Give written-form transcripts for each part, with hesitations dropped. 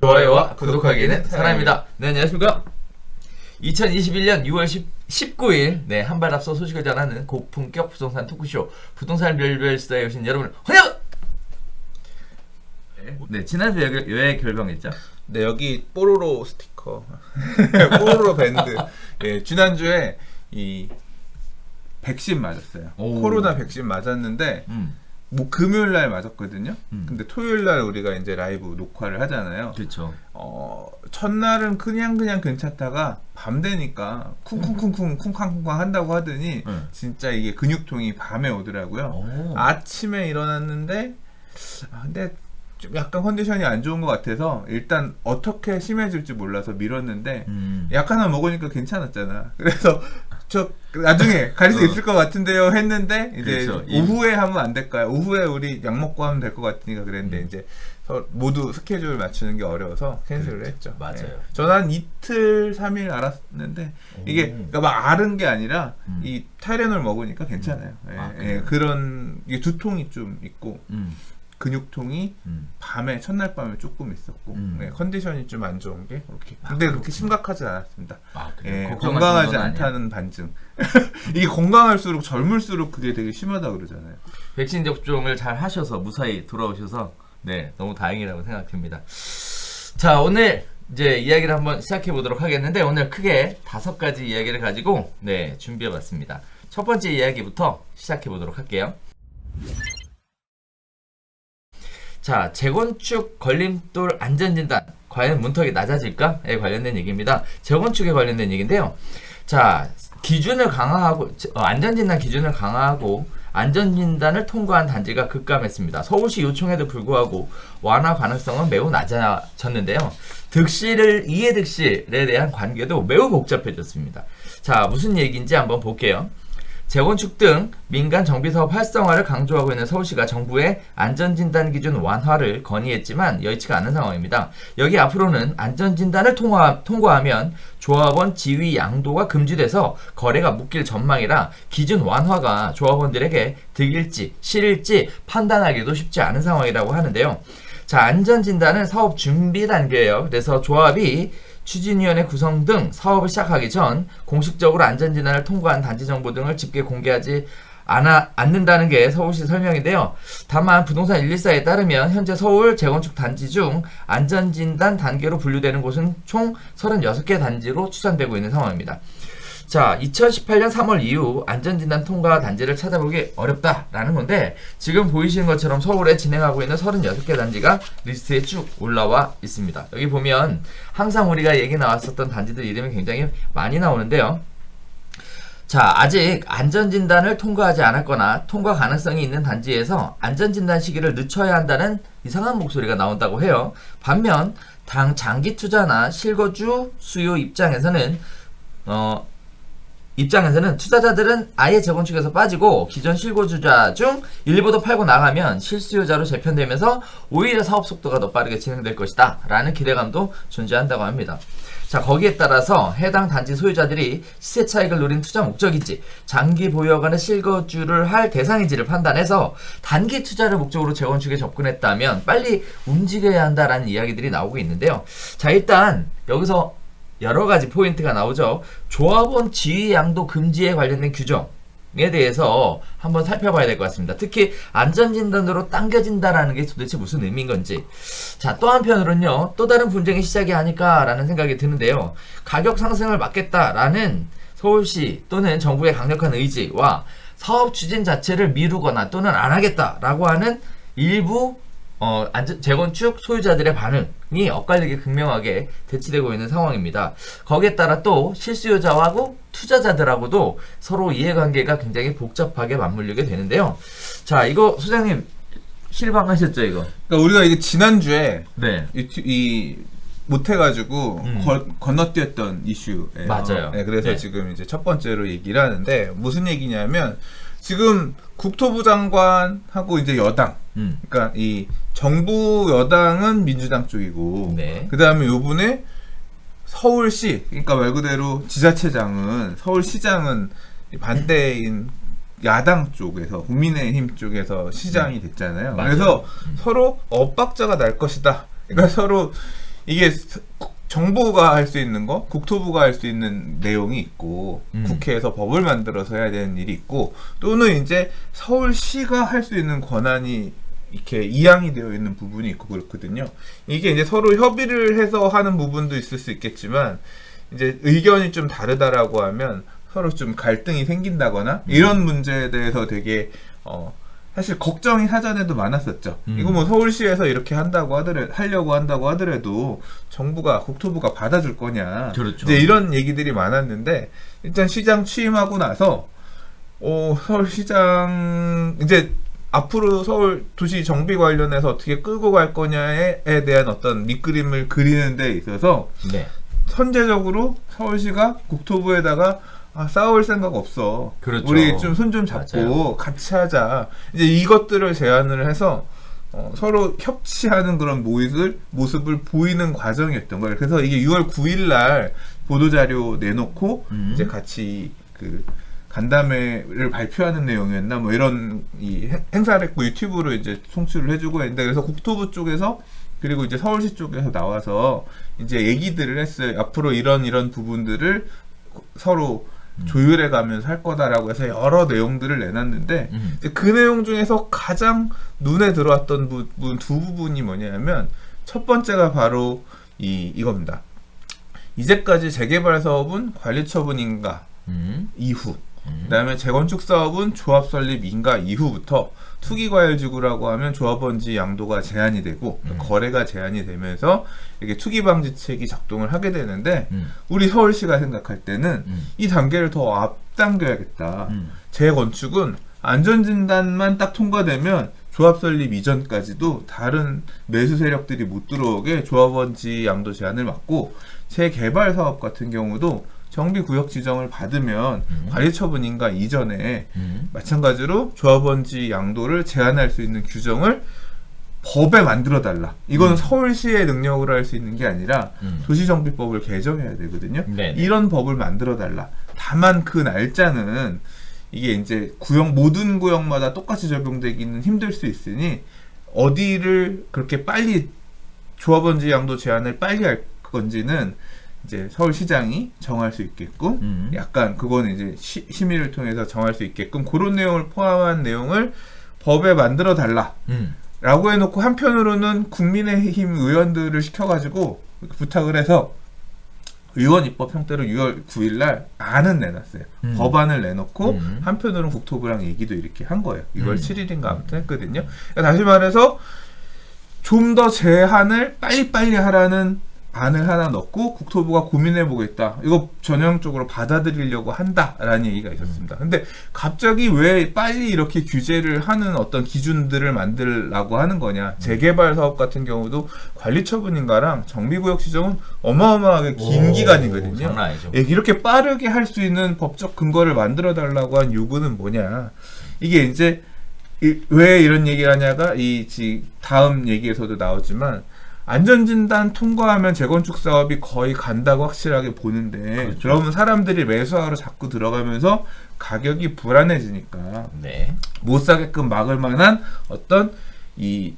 좋아요와 구독하기는 사람입니다. 네, 안녕하십니까. 2021년 6월 19일 네, 한 발 앞서 소식을 전하는 고품격 부동산 토크쇼 부동산 별별스타에 오신 여러분을 환영! 네, 지난주 왜 결방했죠? 네, 여기 뽀로로 스티커 뽀로로 밴드. 예, 지난주에 이 백신 맞았어요. 오. 코로나 백신 맞았는데 뭐 금요일 날 맞았거든요. 근데 토요일 날 우리가 이제 라이브 녹화를 하잖아요. 그렇죠. 첫날은 그냥 괜찮다가 밤 되니까 쿵쿵쿵쿵 쿵쾅쿵쾅 한다고 하더니 진짜 이게 근육통이 밤에 오더라고요. 오. 아침에 일어났는데 근데 좀 약간 컨디션이 안 좋은 것 같아서 일단 어떻게 심해질지 몰라서 미뤘는데 약 하나 먹으니까 괜찮았잖아. 그래서 저 나중에 갈 수 있을 것 같은데요 했는데 이제 그렇죠. 오후에 하면 안 될까요? 오후에 우리 약 먹고 하면 될 것 같으니까 그랬는데 이제 모두 스케줄 맞추는 게 어려워서 캔슬을 그렇죠. 했죠. 맞아요. 네. 저는 한 이틀 3일 알았는데 이게 그러니까 막 앓은 게 아니라 이 타이레놀 먹으니까 괜찮아요. 예, 그런 이게 두통이 좀 있고 근육통이 밤에 첫날 밤에 조금 있었고 네, 컨디션이 좀 안 좋은 게 그렇게. 근데 그렇게 심각하지 않았습니다. 예, 건강하지 않다는 반증. 이게 건강할수록 젊을수록 그게 되게 심하다 그러잖아요. 백신 접종을 잘 하셔서 무사히 돌아오셔서 네, 너무 다행이라고 생각됩니다. 자, 오늘 이제 이야기를 한번 시작해 보도록 하겠는데 오늘 크게 5가지 이야기를 가지고 네, 준비해 봤습니다. 첫 번째 이야기부터 시작해 보도록 할게요. 자, 재건축 걸림돌 안전진단 과연 문턱이 낮아질까에 관련된 얘기입니다. 재건축에 관련된 얘기인데요. 자, 기준을 강화하고 안전진단 기준을 강화하고 안전진단을 통과한 단지가 급감했습니다. 서울시 요청에도 불구하고 완화 가능성은 매우 낮아졌는데요. 이해득실에 대한 관계도 매우 복잡해졌습니다. 자, 무슨 얘기인지 한번 볼게요. 재건축 등 민간 정비사업 활성화를 강조하고 있는 서울시가 정부의 안전진단 기준 완화를 건의했지만 여의치가 않은 상황입니다. 여기 앞으로는 안전진단을 통과하면 조합원 지위 양도가 금지돼서 거래가 묶일 전망이라 기준 완화가 조합원들에게 득일지 실일지 판단하기도 쉽지 않은 상황이라고 하는데요. 자, 안전진단은 사업 준비 단계예요. 그래서 조합이 추진위원회 구성 등 사업을 시작하기 전 공식적으로 안전진단을 통과한 단지 정보 등을 집계 공개하지 않는다는 게 서울시 설명인데요. 다만 부동산 114에 따르면 현재 서울 재건축 단지 중 안전진단 단계로 분류되는 곳은 총 36개 단지로 추산되고 있는 상황입니다. 자, 2018년 3월 이후 안전진단 통과 단지를 찾아보기 어렵다라는 건데 지금 보이시는 것처럼 서울에 진행하고 있는 36개 단지가 리스트에 쭉 올라와 있습니다. 여기 보면 항상 우리가 얘기 나왔었던 단지들 이름이 굉장히 많이 나오는데요. 자, 아직 안전진단을 통과하지 않았거나 통과 가능성이 있는 단지에서 안전진단 시기를 늦춰야 한다는 이상한 목소리가 나온다고 해요. 반면 장기 투자나 실거주 수요 입장에서는 투자자들은 아예 재건축에서 빠지고 기존 실거주자 중 일부도 팔고 나가면 실수요자로 재편되면서 오히려 사업 속도가 더 빠르게 진행될 것이다 라는 기대감도 존재한다고 합니다. 자, 거기에 따라서 해당 단지 소유자들이 시세 차익을 노린 투자 목적인지 장기 보유하거나 실거주를 할 대상인지를 판단해서 단기 투자를 목적으로 재건축에 접근했다면 빨리 움직여야 한다라는 이야기들이 나오고 있는데요. 자, 일단 여기서 여러 가지 포인트가 나오죠. 조합원 지위 양도 금지에 관련된 규정에 대해서 한번 살펴봐야 될 것 같습니다. 특히 안전진단으로 당겨진다라는 게 도대체 무슨 의미인 건지. 자, 또 한편으로는요, 또 다른 분쟁이 시작이 아닐까라는 생각이 드는데요. 가격 상승을 막겠다라는 서울시 또는 정부의 강력한 의지와 사업 추진 자체를 미루거나 또는 안 하겠다라고 하는 일부 재건축 소유자들의 반응이 엇갈리게 극명하게 대치되고 있는 상황입니다. 거기에 따라 또 실수요자하고 투자자들하고도 서로 이해관계가 굉장히 복잡하게 맞물리게 되는데요. 자, 이거 소장님 실망하셨죠, 이거? 그러니까 우리가 이게 지난주에 네. 못해가지고 건너뛰었던 이슈예요. 맞아요. 네, 그래서 네. 지금 이제 첫 번째로 얘기를 하는데 무슨 얘기냐면 지금 국토부 장관하고 이제 여당, 그러니까 이 정부 여당은 민주당 쪽이고, 네. 그 다음에 요번에 서울시, 그러니까 말 그대로 지자체장은 서울시장은 반대인 야당 쪽에서 국민의힘 쪽에서 시장이 됐잖아요. 맞아요. 그래서 서로 엇박자가 날 것이다. 그러니까 서로 이게 정부가 할 수 있는 거, 국토부가 할 수 있는 내용이 있고, 국회에서 법을 만들어서 해야 되는 일이 있고, 또는 이제 서울시가 할 수 있는 권한이 이렇게 이양이 되어 있는 부분이 있고 그렇거든요. 이게 이제 서로 협의를 해서 하는 부분도 있을 수 있겠지만, 이제 의견이 좀 다르다라고 하면 서로 좀 갈등이 생긴다거나 이런 문제에 대해서 되게 사실 걱정이 사전에도 많았었죠. 이거 뭐 서울시에서 이렇게 하려고 한다고 하더라도 정부가, 국토부가 받아줄 거냐. 그렇죠. 이제 이런 얘기들이 많았는데, 일단 시장 취임하고 나서, 서울시장, 이제 앞으로 서울 도시 정비 관련해서 어떻게 끌고 갈 거냐에 대한 어떤 밑그림을 그리는 데 있어서, 네. 선제적으로 서울시가 국토부에다가 싸울 생각 없어. 그렇죠. 우리 좀 손 좀 잡고 맞아요. 같이 하자. 이제 이것들을 제안을 해서 서로 협치하는 그런 모습을 보이는 과정이었던 거예요. 그래서 이게 6월 9일 날 보도자료 내놓고 이제 같이 그 간담회를 발표하는 내용이었나 뭐 이런 이 행사를 했고 유튜브로 이제 송출을 해주고 했는데, 그래서 국토부 쪽에서 그리고 이제 서울시 쪽에서 나와서 이제 얘기들을 했어요. 앞으로 이런 부분들을 서로 조율해 가면서 할 거다라고 해서 여러 내용들을 내놨는데, 이제 그 내용 중에서 가장 눈에 들어왔던 부분 두 부분이 뭐냐면, 첫 번째가 바로 이겁니다. 이제까지 재개발 사업은 관리 처분 인가 이후, 그다음에 재건축 사업은 조합 설립 인가 이후부터 투기과열지구라고 하면 조합원지 양도가 제한이 되고 거래가 제한이 되면서 이렇게 투기방지책이 작동을 하게 되는데, 우리 서울시가 생각할 때는 이 단계를 더 앞당겨야겠다. 재건축은 안전진단만 딱 통과되면 조합 설립 이전까지도 다른 매수 세력들이 못 들어오게 조합원지 양도 제한을 막고, 재개발 사업 같은 경우도 정비구역 지정을 받으면 관리처분인가 이전에 마찬가지로 조합원지 양도를 제한할 수 있는 규정을 법에 만들어달라. 이건 서울시의 능력으로 할 수 있는 게 아니라 도시정비법을 개정해야 되거든요. 네네. 이런 법을 만들어달라. 다만 그 날짜는 이게 이제 모든 구역마다 똑같이 적용되기는 힘들 수 있으니, 어디를 그렇게 빨리 조합원지 양도 제한을 빨리 할 건지는 이제 서울시장이 정할 수 있게끔, 약간 그거는 이제 심의를 통해서 정할 수 있게끔 그런 내용을 포함한 내용을 법에 만들어 달라 라고 해놓고, 한편으로는 국민의힘 의원들을 시켜가지고 부탁을 해서 의원 입법 형태로 6월 9일 날 안은 내놨어요. 법안을 내놓고 한편으로는 국토부랑 얘기도 이렇게 한 거예요. 6월 7일인가 아무튼 했거든요. 그러니까 다시 말해서 좀 더 제한을 빨리빨리 하라는 안을 하나 넣고 국토부가 고민해보겠다. 이거 전형적으로 받아들이려고 한다라는 얘기가 있었습니다. 근데 갑자기 왜 빨리 이렇게 규제를 하는 어떤 기준들을 만들라고 하는 거냐. 재개발 사업 같은 경우도 관리처분인가랑 정비구역 지정은 어마어마하게 긴 기간이거든요. 장난 아니죠. 예, 이렇게 빠르게 할 수 있는 법적 근거를 만들어달라고 한 요구는 뭐냐. 이게 이제 왜 이런 얘기를 하냐가 다음 얘기에서도 나오지만, 안전진단 통과하면 재건축 사업이 거의 간다고 확실하게 보는데, 그렇죠. 그러면 사람들이 매수하러 자꾸 들어가면서 가격이 불안해지니까 네. 못 사게끔 막을 만한 어떤 이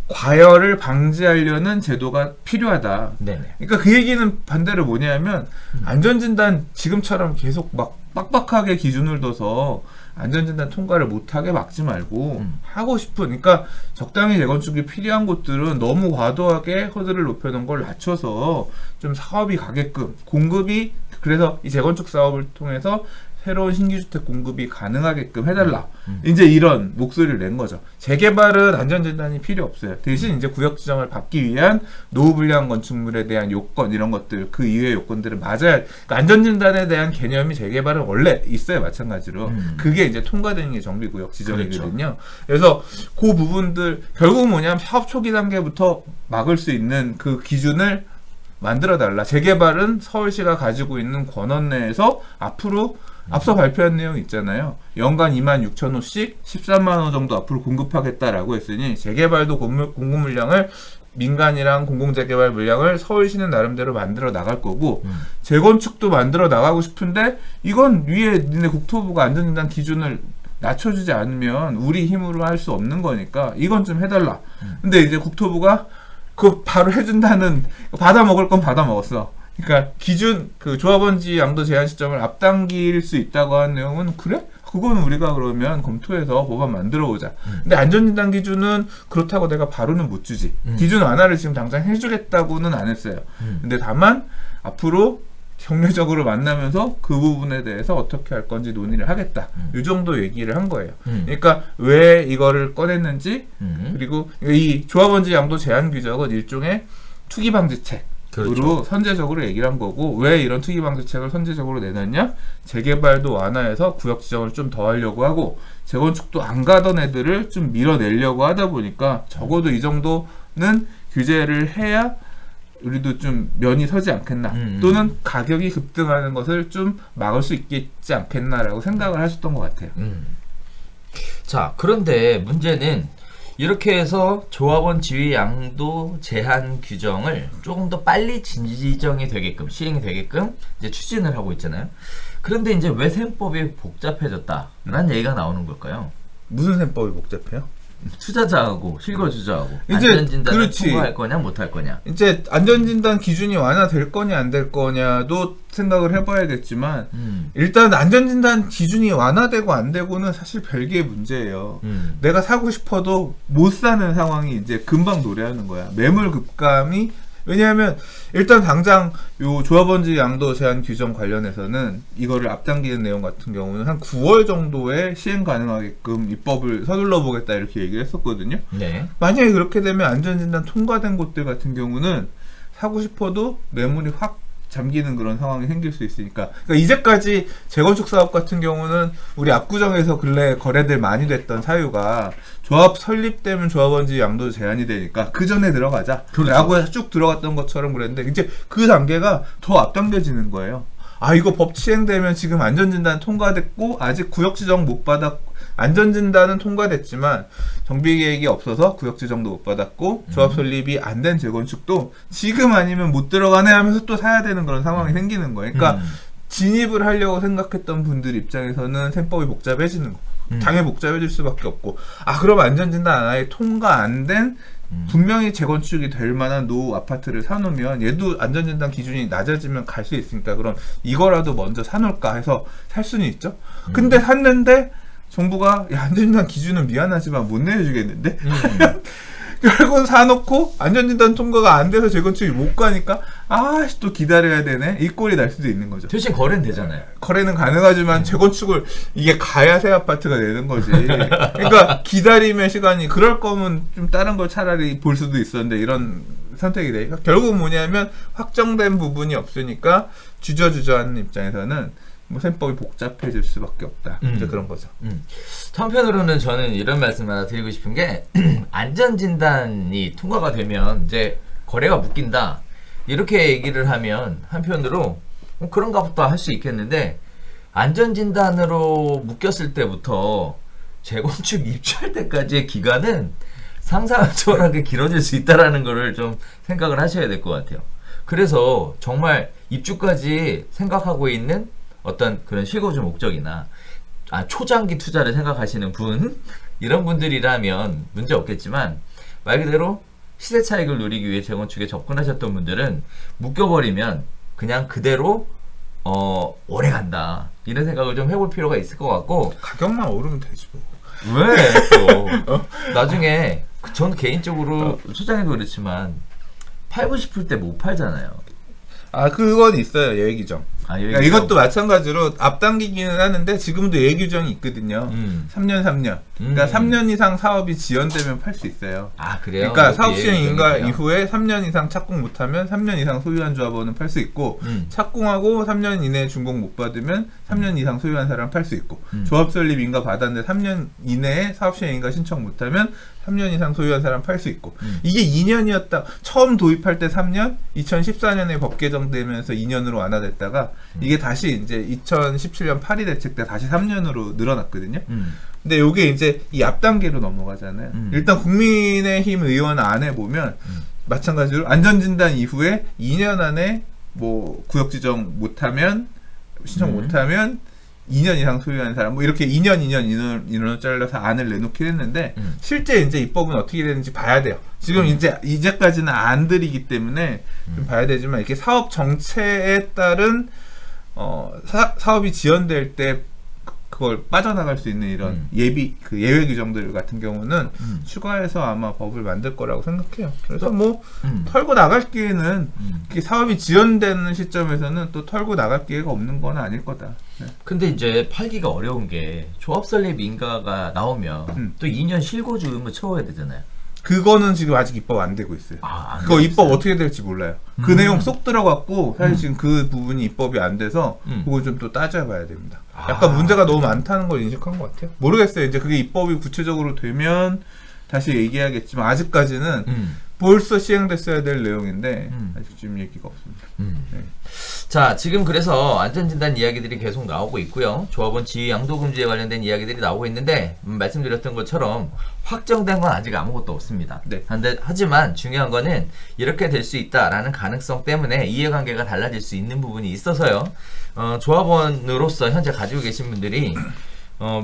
과열을 방지하려는 제도가 필요하다. 네네. 그러니까 그 얘기는 반대로 뭐냐면, 안전진단 지금처럼 계속 막 빡빡하게 기준을 둬서 안전진단 통과를 못하게 막지 말고 하고 싶은, 그러니까 적당히 재건축이 필요한 곳들은 너무 과도하게 허들을 높여놓은 걸 낮춰서 좀 사업이 가게끔, 공급이, 그래서 이 재건축 사업을 통해서 새로운 신규주택 공급이 가능하게끔 해달라. 이제 이런 목소리를 낸 거죠. 재개발은 안전진단이 필요 없어요. 대신 이제 구역 지정을 받기 위한 노후 불량 건축물에 대한 요건, 이런 것들, 그 이외의 요건들을 맞아야, 그러니까 안전진단에 대한 개념이 재개발은 원래 있어요. 마찬가지로. 그게 이제 통과되는 게 정비구역 지정이거든요. 그렇죠. 그래서 그 부분들, 결국은 뭐냐면 사업 초기 단계부터 막을 수 있는 그 기준을 만들어달라. 재개발은 서울시가 가지고 있는 권한 내에서 앞으로 앞서 발표한 내용 있잖아요. 연간 26,000호씩 13만 호 정도 앞으로 공급하겠다라고 했으니, 재개발도 공급 물량을, 민간이랑 공공재개발 물량을 서울시는 나름대로 만들어 나갈 거고, 재건축도 만들어 나가고 싶은데, 이건 위에 니네 국토부가 안전진단 기준을 낮춰주지 않으면 우리 힘으로 할 수 없는 거니까 이건 좀 해달라. 근데 이제 국토부가 그거 바로 해준다는, 받아 먹을 건 받아 먹었어. 그러니까 기준 그 조합원지 양도 제한 시점을 앞당길 수 있다고 하는 내용은 그래? 그거는 우리가 그러면 검토해서 법안 만들어 보자. 근데 안전진단 기준은 그렇다고 내가 바로는 못 주지. 기준 완화를 지금 당장 해주겠다고는 안 했어요. 근데 다만 앞으로 경례적으로 만나면서 그 부분에 대해서 어떻게 할 건지 논의를 하겠다. 이 정도 얘기를 한 거예요. 그러니까 왜 이거를 꺼냈는지, 그리고 이 조합원지 양도 제한 규정은 일종의 투기 방지책. 으로 선제적으로 얘기를 한 거고, 왜 이런 투기 방지책을 선제적으로 내놨냐? 재개발도 완화해서 구역 지정을 좀 더 하려고 하고, 재건축도 안 가던 애들을 좀 밀어내려고 하다 보니까 적어도 이 정도는 규제를 해야 우리도 좀 면이 서지 않겠나, 또는 가격이 급등하는 것을 좀 막을 수 있겠지 않겠나라고 생각을 하셨던 것 같아요. 자, 그런데 문제는 이렇게 해서 조합원 지위 양도 제한 규정을 조금 더 빨리 지정이 되게끔, 시행이 되게끔 이제 추진을 하고 있잖아요. 그런데 이제 왜 셈법이 복잡해졌다라는 얘기가 나오는 걸까요? 무슨 셈법이 복잡해요? 투자자하고 실거주자하고 이제 안전진단을 그렇지. 통과할 거냐 못할 거냐. 이제 안전진단 기준이 완화될 거냐 안 될 거냐도 생각을 해봐야겠지만, 일단 안전진단 기준이 완화되고 안 되고는 사실 별개의 문제예요. 내가 사고 싶어도 못 사는 상황이 이제 금방 도래하는 거야. 매물 급감이. 왜냐하면 일단 당장 요 조합원지 양도 제한 규정 관련해서는 이거를 앞당기는 내용 같은 경우는 한 9월 정도에 시행 가능하게끔 입법을 서둘러 보겠다 이렇게 얘기를 했었거든요. 네. 만약에 그렇게 되면 안전진단 통과된 곳들 같은 경우는 사고 싶어도 매물이 확 잠기는 그런 상황이 생길 수 있으니까. 그러니까 이제까지 재건축 사업 같은 경우는 우리 압구정에서 근래 거래들 많이 됐던 사유가 조합 설립되면 조합원지 양도 제한이 되니까 그 전에 들어가자 라고 해서 쭉 들어갔던 것처럼 그랬는데, 이제 그 단계가 더 앞당겨지는 거예요. 아, 이거 법 시행되면 지금 안전진단 통과됐고 아직 구역지정 못 받았고, 안전진단은 통과됐지만 정비계획이 없어서 구역지정도 못 받았고 조합 설립이 안 된 재건축도 지금 아니면 못 들어가네 하면서 또 사야 되는 그런 상황이 생기는 거예요. 그러니까 진입을 하려고 생각했던 분들 입장에서는 셈법이 복잡해지는 거. 당연히 복잡해질 수밖에 없고, 아, 그럼 안전진단 아예 통과 안 된 분명히 재건축이 될 만한 노후 아파트를 사놓으면 얘도 안전진단 기준이 낮아지면 갈 수 있으니까 그럼 이거라도 먼저 사놓을까 해서 살 수는 있죠. 근데 샀는데 정부가 야, 안전진단 기준은 미안하지만 못 내주겠는데? 결국은 사놓고 안전진단 통과가 안 돼서 재건축이 못 가니까 아씨 또 기다려야 되네, 이 꼴이 날 수도 있는 거죠. 대신 거래는 되잖아요. 거래는 가능하지만 재건축을 이게 가야 새 아파트가 되는 거지. 그러니까 기다림의 시간이, 그럴 거면 좀 다른 걸 차라리 볼 수도 있었는데 이런 선택이 되니까 결국은 뭐냐면 확정된 부분이 없으니까 주저하는 입장에서는 뭐 셈법이 복잡해질 수밖에 없다. 이제 그런 거죠. 한편으로는 저는 이런 말씀 하나 드리고 싶은 게 안전진단이 통과가 되면 이제 거래가 묶인다 이렇게 얘기를 하면 한편으로 그런가 보다 할 수 있겠는데, 안전진단으로 묶였을 때부터 재건축 입주할 때까지의 기간은 상상을 초월하게 길어질 수 있다라는 거를 좀 생각을 하셔야 될 것 같아요. 그래서 정말 입주까지 생각하고 있는 어떤 그런 실거주 목적이나 초장기 투자를 생각하시는 분, 이런 분들이라면 문제 없겠지만, 말 그대로 시세 차익을 누리기 위해 재건축에 접근하셨던 분들은 묶여버리면 그냥 그대로 오래 간다 이런 생각을 좀 해볼 필요가 있을 것 같고. 가격만 오르면 되지 뭐. 왜 또 나중에 전 개인적으로 소장님도 그렇지만 팔고 싶을 때 못 팔잖아요. 아, 그건 있어요. 예외 규정. 그러니까 이것도 마찬가지로 앞당기기는 하는데 지금도 예외 규정이 있거든요. 3년. 그러니까 3년 이상 사업이 지연되면 팔 수 있어요. 아, 그래요? 그러니까 사업 시행 인가 이후에 3년 이상 착공 못하면 3년 이상 소유한 조합원은 팔 수 있고, 착공하고 3년 이내에 준공 못 받으면 3년 이상 소유한 사람 팔 수 있고, 조합 설립 인가 받았는데 3년 이내에 사업 시행 인가 신청 못하면 3년 이상 소유한 사람 팔 수 있고. 이게 2년이었다. 처음 도입할 때 3년, 2014년에 법 개정되면서 2년으로 완화됐다가 이게 다시 이제 2017년 파리 대책 때 다시 3년으로 늘어났거든요. 근데 요게 이제 이 앞단계로 넘어가잖아요. 일단 국민의힘 의원 안에 보면 마찬가지로 안전진단 이후에 2년 안에 뭐 구역 지정 못하면, 신청 못하면 2년 이상 소유하는 사람 뭐 이렇게 2년 인원을 잘라서 안을 내놓긴 했는데 실제 이제 입법은 어떻게 되는지 봐야 돼요. 지금 이제까지는 안들이기 때문에 좀 봐야 되지만 이렇게 사업 정체에 따른 사업이 지연될 때 그걸 빠져나갈 수 있는 이런 예외 규정들 같은 경우는 추가해서 아마 법을 만들 거라고 생각해요. 그래서 뭐 털고 나갈 기회는 이렇게 사업이 지연되는 시점에서는 또 털고 나갈 기회가 없는 건 아닐 거다. 네. 근데 이제 팔기가 어려운 게 조합 설립 인가가 나오면 또 2년 실거주 의무 채워야 되잖아요. 그거는 지금 아직 입법 안 되고 있어요. 그거 입법 어떻게 될지 몰라요. 그 내용 쏙 들어갔고 사실 지금 그 부분이 입법이 안 돼서 그걸 좀 또 따져봐야 됩니다. 약간 문제가 너무 많다는 걸 인식한 것 같아요. 모르겠어요. 이제 그게 입법이 구체적으로 되면 다시 얘기해야겠지만 아직까지는 벌써 시행됐어야 될 내용인데 아직 지금 얘기가 없습니다. 네. 자, 지금 그래서 안전진단 이야기들이 계속 나오고 있고요. 조합원 지위 양도금지에 관련된 이야기들이 나오고 있는데 말씀드렸던 것처럼 확정된 건 아직 아무것도 없습니다. 네. 하지만 중요한 거는 이렇게 될 수 있다라는 가능성 때문에 이해관계가 달라질 수 있는 부분이 있어서요. 조합원으로서 현재 가지고 계신 분들이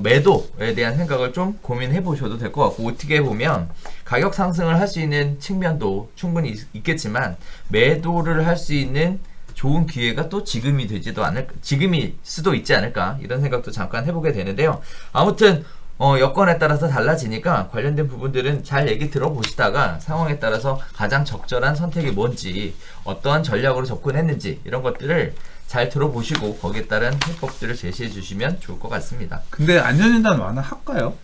매도에 대한 생각을 좀 고민해 보셔도 될 것 같고, 어떻게 보면 가격 상승을 할 수 있는 측면도 충분히 있겠지만 매도를 할 수 있는 좋은 기회가 또 지금이 되지도 지금일 수도 있지 않을까, 이런 생각도 잠깐 해보게 되는데요. 아무튼 여건에 따라서 달라지니까 관련된 부분들은 잘 얘기 들어보시다가 상황에 따라서 가장 적절한 선택이 뭔지, 어떠한 전략으로 접근했는지 이런 것들을 잘 들어보시고 거기에 따른 해법들을 제시해 주시면 좋을 것 같습니다. 근데 안전진단 완화 할까요?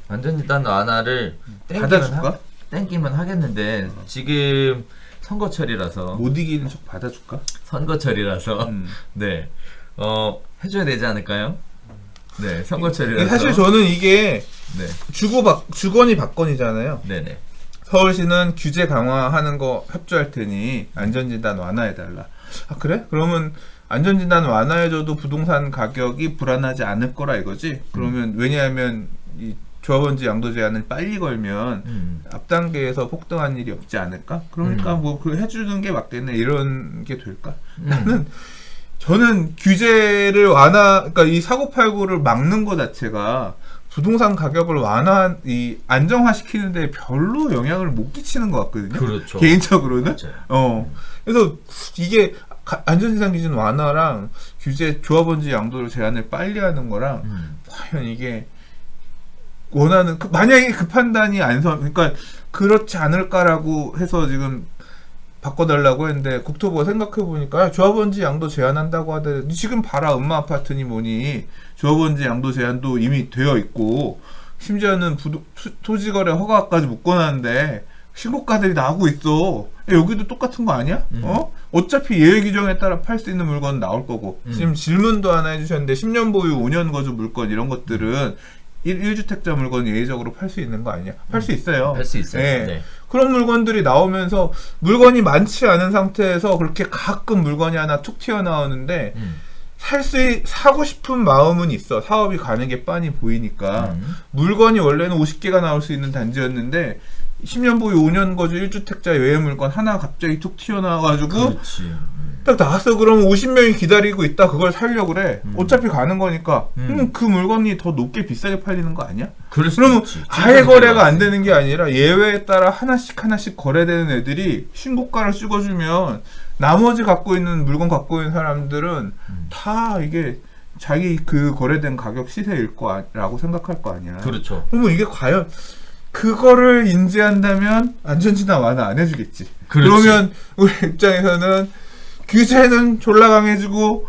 안전진단 완화를 받아줄까? 땡기면 하겠는데 지금 선거철이라서 못 이기는 척 받아줄까? 선거철이라서 네 해줘야 되지 않을까요? 네, 선거철이라서 사실 저는 이게 네. 주거니 받거니잖아요. 네네. 서울시는 규제 강화하는 거 협조할 테니 안전진단 완화해달라. 아 그래? 그러면 안전진단 완화해줘도 부동산 가격이 불안하지 않을 거라 이거지? 그러면 왜냐하면 이 조합원지 양도 제한을 빨리 걸면 앞 단계에서 폭등한 일이 없지 않을까? 그러니까 뭐 그 해주는 게 맞겠네, 이런 게 될까? 저는 규제를 그러니까 이 사고팔고를 막는 것 자체가 부동산 가격을 안정화시키는 데 별로 영향을 못 끼치는 것 같거든요. 그렇죠. 개인적으로는. 맞아요. 그래서 이게 안전진단 기준 완화랑 규제 조합원지 양도를 제한을 빨리 하는 거랑 과연 이게 원하는 만약에 그 판단이 그러니까 그렇지 않을까라고 해서 지금 바꿔달라고 했는데 국토부가 생각해보니까 조합원지 양도 제한한다고 하더니 지금 봐라, 엄마 아파트니 뭐니 조합원지 양도 제한도 이미 되어 있고 심지어는 토지거래 허가까지 묶어놨는데 신고가들이 나오고 있어. 여기도 똑같은 거 아니야? 어차피 예외 규정에 따라 팔 수 있는 물건 나올 거고. 지금 질문도 하나 해주셨는데 10년 보유 5년 거주 물건 이런 것들은 1주택자 물건 예외적으로 팔 수 있는 거 아니야? 팔 수 있어요. 팔 수 있어요. 네. 네. 그런 물건들이 나오면서 물건이 많지 않은 상태에서 그렇게 가끔 물건이 하나 툭 튀어나오는데 사고 싶은 마음은 있어. 사업이 가는 게 빤히 보이니까. 물건이 원래는 50개가 나올 수 있는 단지였는데 10년 보유 5년 거주 1주택자 외의 물건 하나 갑자기 툭 튀어나와가지고 그렇지. 딱 나왔어. 그러면 50명이 기다리고 있다 그걸 사려고 그래. 어차피 가는 거니까. 그 물건이 더 높게 비싸게 팔리는 거 아니야? 그러면 아예 거래가 안 되는 게 아니라 예외에 따라 하나씩 거래되는 애들이 신고가를 찍어주면 나머지 물건 갖고 있는 사람들은 다 이게 자기 그 거래된 가격 시세일 거라고 생각할 거 아니야. 그렇죠. 그러면 이게 과연 그거를 인지한다면 안전진단 완화 안 해주겠지. 그렇지. 그러면 우리 입장에서는 규제는 졸라 강해지고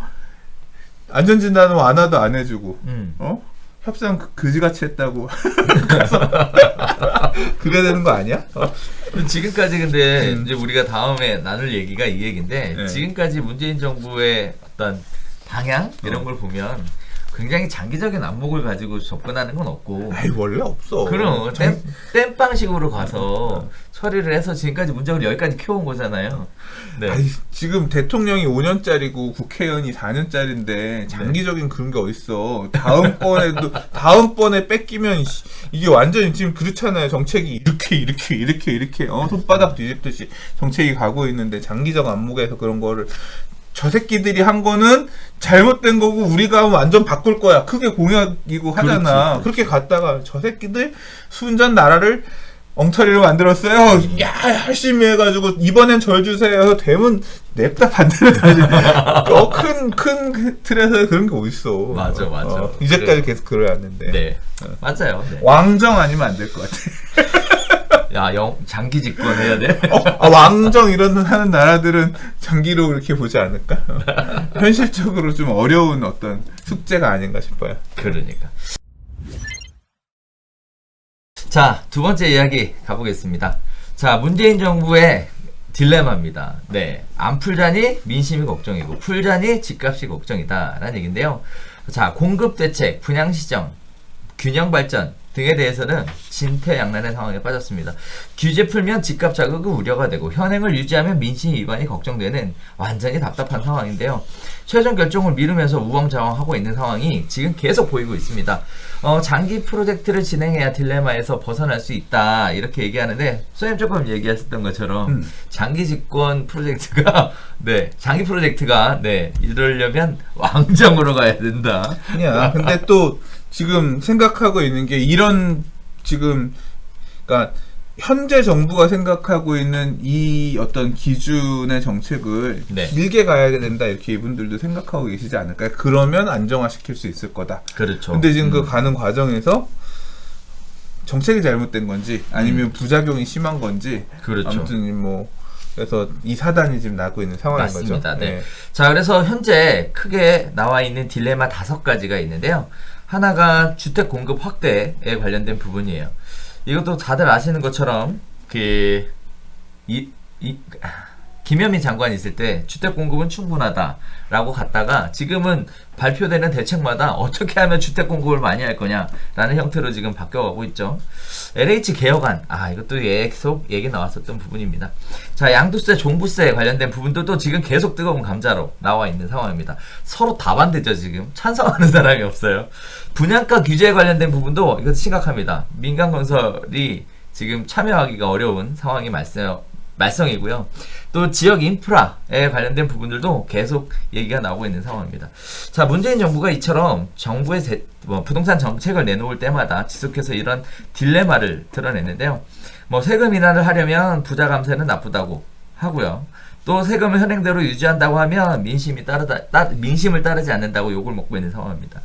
안전진단은 완화도 안 해주고 협상 그지같이 했다고 그래야 되는 거 아니야? 지금까지 근데 이제 우리가 다음에 나눌 얘기가 이 얘기인데 네. 지금까지 문재인 정부의 어떤 방향 이런 걸 보면 굉장히 장기적인 안목을 가지고 접근하는 건 없고. 아이 원래 없어. 그럼 땜빵식으로 가서 처리를 해서 지금까지 문제를 여기까지 키워온 거잖아요. 네. 아니, 지금 대통령이 5년짜리고 국회의원이 4년짜리인데 장기적인 그런 게 어딨어. 다음번에 뺏기면 이게 완전히 지금 그렇잖아요. 정책이 이렇게 손바닥 뒤집듯이 정책이 가고 있는데 장기적 안목에서 그런 거를 저 새끼들이 한 거는 잘못된 거고 우리가 완전 바꿀 거야. 크게 공약이고 하잖아. 그렇지. 그렇게 갔다가 저 새끼들 순전 나라를 엉터리로 만들었어요. 야, 열심히 해가지고 이번엔 절 주세요. 되면 냅다 반대로 다시. 큰 틀에서 그런 게 어딨어. 맞아. 이제까지 그래. 계속 그래왔는데. 네. 맞아요. 네. 왕정 아니면 안 될 것 같아. 야, 장기 집권 해야 돼? 왕정 이런 하는 나라들은 장기로 이렇게 보지 않을까? 현실적으로 좀 어려운 어떤 숙제가 아닌가 싶어요. 그러니까. 자, 두 번째 이야기 가보겠습니다. 자, 문재인 정부의 딜레마입니다. 네. 안 풀자니 민심이 걱정이고, 풀자니 집값이 걱정이다. 라는 얘기인데요. 자, 공급 대책, 분양 시정, 균형 발전 등에 대해서는 진퇴양난의 상황에 빠졌습니다. 규제 풀면 집값 자극이 우려가 되고 현행을 유지하면 민심 위반이 걱정되는 완전히 답답한 상황인데요. 최종 결정을 미루면서 우왕좌왕하고 있는 상황이 지금 계속 보이고 있습니다. 장기 프로젝트를 진행해야 딜레마에서 벗어날 수 있다 이렇게 얘기하는데 선생님 조금 얘기하셨던 것처럼 장기 집권 프로젝트가 장기 프로젝트가 이러려면 왕정으로 가야 된다. 아니야. 근데 또 지금 생각하고 있는 게 이런 지금 그러니까 현재 정부가 생각하고 있는 이 어떤 기준의 정책을 길게 가야 된다 이렇게 이분들도 생각하고 계시지 않을까요? 그러면 안정화시킬 수 있을 거다. 그렇죠. 근데 지금 그 가는 과정에서 정책이 잘못된 건지 아니면 부작용이 심한 건지 그렇죠. 아무튼 뭐 그래서 이 사단이 지금 나고 있는 상황인 맞습니다. 거죠. 네. 자, 그래서 현재 크게 나와 있는 딜레마 5가지가 있는데요. 하나가 주택 공급 확대에 관련된 부분이에요. 이것도 다들 아시는 것처럼 김현미 장관이 있을 때 주택 공급은 충분하다라고 갔다가 지금은 발표되는 대책마다 어떻게 하면 주택 공급을 많이 할 거냐라는 형태로 지금 바뀌어가고 있죠. LH 개혁안, 이것도 계속 얘기 나왔었던 부분입니다. 자, 양도세, 종부세 관련된 부분들도 지금 계속 뜨거운 감자로 나와 있는 상황입니다. 서로 다 반대죠. 지금 찬성하는 사람이 없어요. 분양가 규제에 관련된 부분도 이것도 심각합니다. 민간 건설이 지금 참여하기가 어려운 상황이 말썽이고요. 또 지역 인프라에 관련된 부분들도 계속 얘기가 나오고 있는 상황입니다. 자, 문재인 정부가 이처럼 정부의 부동산 정책을 내놓을 때마다 지속해서 이런 딜레마를 드러냈는데요. 세금 인하를 하려면 부자 감세는 나쁘다고 하고요. 또 세금을 현행대로 유지한다고 하면 민심을 따르지 않는다고 욕을 먹고 있는 상황입니다.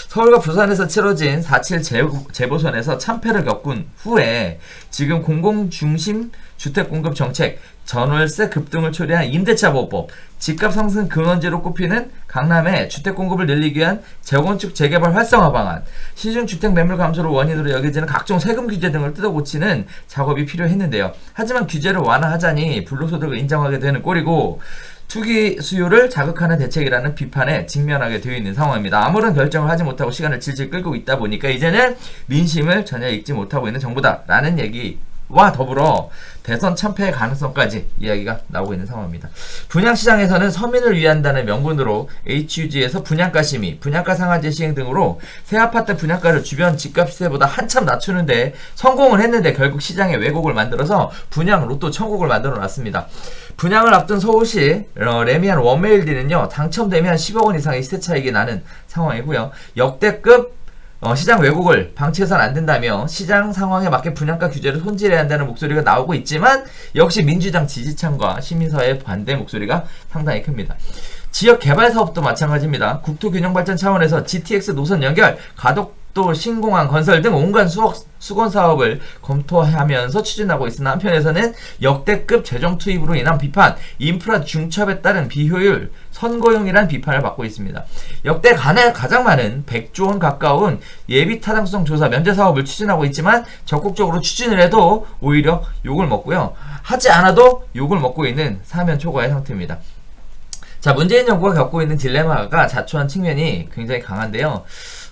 서울과 부산에서 치러진 4.7 재보선에서 참패를 겪은 후에 지금 공공중심 주택공급 정책, 전월세 급등을 초래한 임대차 보호법, 집값 상승 근원지로 꼽히는 강남의 주택공급을 늘리기 위한 재건축 재개발 활성화 방안, 시중주택 매물 감소를 원인으로 여겨지는 각종 세금 규제 등을 뜯어고치는 작업이 필요했는데요. 하지만 규제를 완화하자니 불로소득을 인정하게 되는 꼴이고 투기 수요를 자극하는 대책이라는 비판에 직면하게 되어 있는 상황입니다. 아무런 결정을 하지 못하고 시간을 질질 끌고 있다 보니까 이제는 민심을 전혀 읽지 못하고 있는 정부다라는 얘기와 더불어 대선 참패의 가능성까지 이야기가 나오고 있는 상황입니다. 분양시장에서는 서민을 위한다는 명분으로 HUG에서 분양가 심의, 분양가 상한제 시행 등으로 새 아파트 분양가를 주변 집값 시세보다 한참 낮추는데 성공을 했는데 결국 시장에 왜곡을 만들어서 분양 로또 천국을 만들어 놨습니다. 분양을 앞둔 서울시 레미안 원메일디는요, 당첨되면 10억 원 이상의 시세 차익이 나는 상황이고요. 역대급 시장 왜곡을 방치해서는 안 된다며 시장 상황에 맞게 분양가 규제를 손질해야 한다는 목소리가 나오고 있지만 역시 민주당 지지층과 시민사회의 반대 목소리가 상당히 큽니다. 지역 개발 사업도 마찬가지입니다. 국토균형발전 차원에서 GTX 노선 연결, 가덕도 신공항 건설 등 온갖 수건 사업을 검토하면서 추진하고 있으나 한편에서는 역대급 재정 투입으로 인한 비판, 인프라 중첩에 따른 비효율, 선거용이란 비판을 받고 있습니다. 역대 가장 많은 100조 원 가까운 예비 타당성 조사 면제 사업을 추진하고 있지만 적극적으로 추진을 해도 오히려 욕을 먹고요. 하지 않아도 욕을 먹고 있는 사면 초과의 상태입니다. 자, 문재인 정부가 겪고 있는 딜레마가 자초한 측면이 굉장히 강한데요.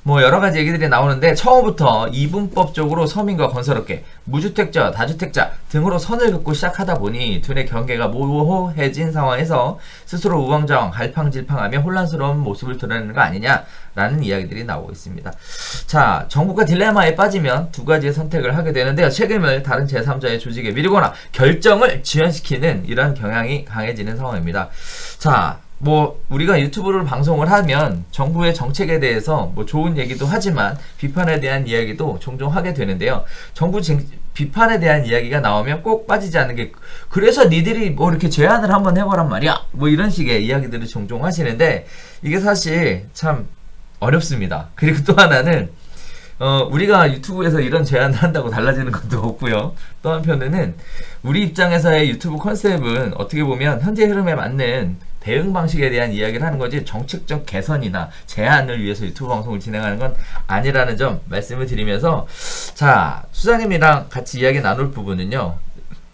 여러 가지 얘기들이 나오는데 처음부터 이분법적으로 서민과 건설업계, 무주택자, 다주택자 등으로 선을 긋고 시작하다 보니 둘의 경계가 모호해진 상황에서 스스로 우왕좌왕, 갈팡질팡하며 혼란스러운 모습을 드러내는 거 아니냐라는 이야기들이 나오고 있습니다. 자, 정부가 딜레마에 빠지면 두 가지의 선택을 하게 되는데요. 책임을 다른 제3자의 조직에 미루거나 결정을 지연시키는 이런 경향이 강해지는 상황입니다. 자, 뭐 우리가 유튜브를 방송을 하면 정부의 정책에 대해서 뭐 좋은 얘기도 하지만 비판에 대한 이야기도 종종 하게 되는데요. 비판에 대한 이야기가 나오면 꼭 빠지지 않는 게 그래서 니들이 뭐 이렇게 제안을 한번 해보란 말이야 뭐 이런 식의 이야기들을 종종 하시는데 이게 사실 참 어렵습니다. 그리고 또 하나는 우리가 유튜브에서 이런 제안을 한다고 달라지는 것도 없고요. 또 한편에는 우리 입장에서의 유튜브 컨셉은 어떻게 보면 현재 흐름에 맞는 대응 방식에 대한 이야기를 하는 거지 정책적 개선이나 제안을 위해서 유튜브 방송을 진행하는 건 아니라는 점 말씀을 드리면서 자, 수장님이랑 같이 이야기 나눌 부분은요.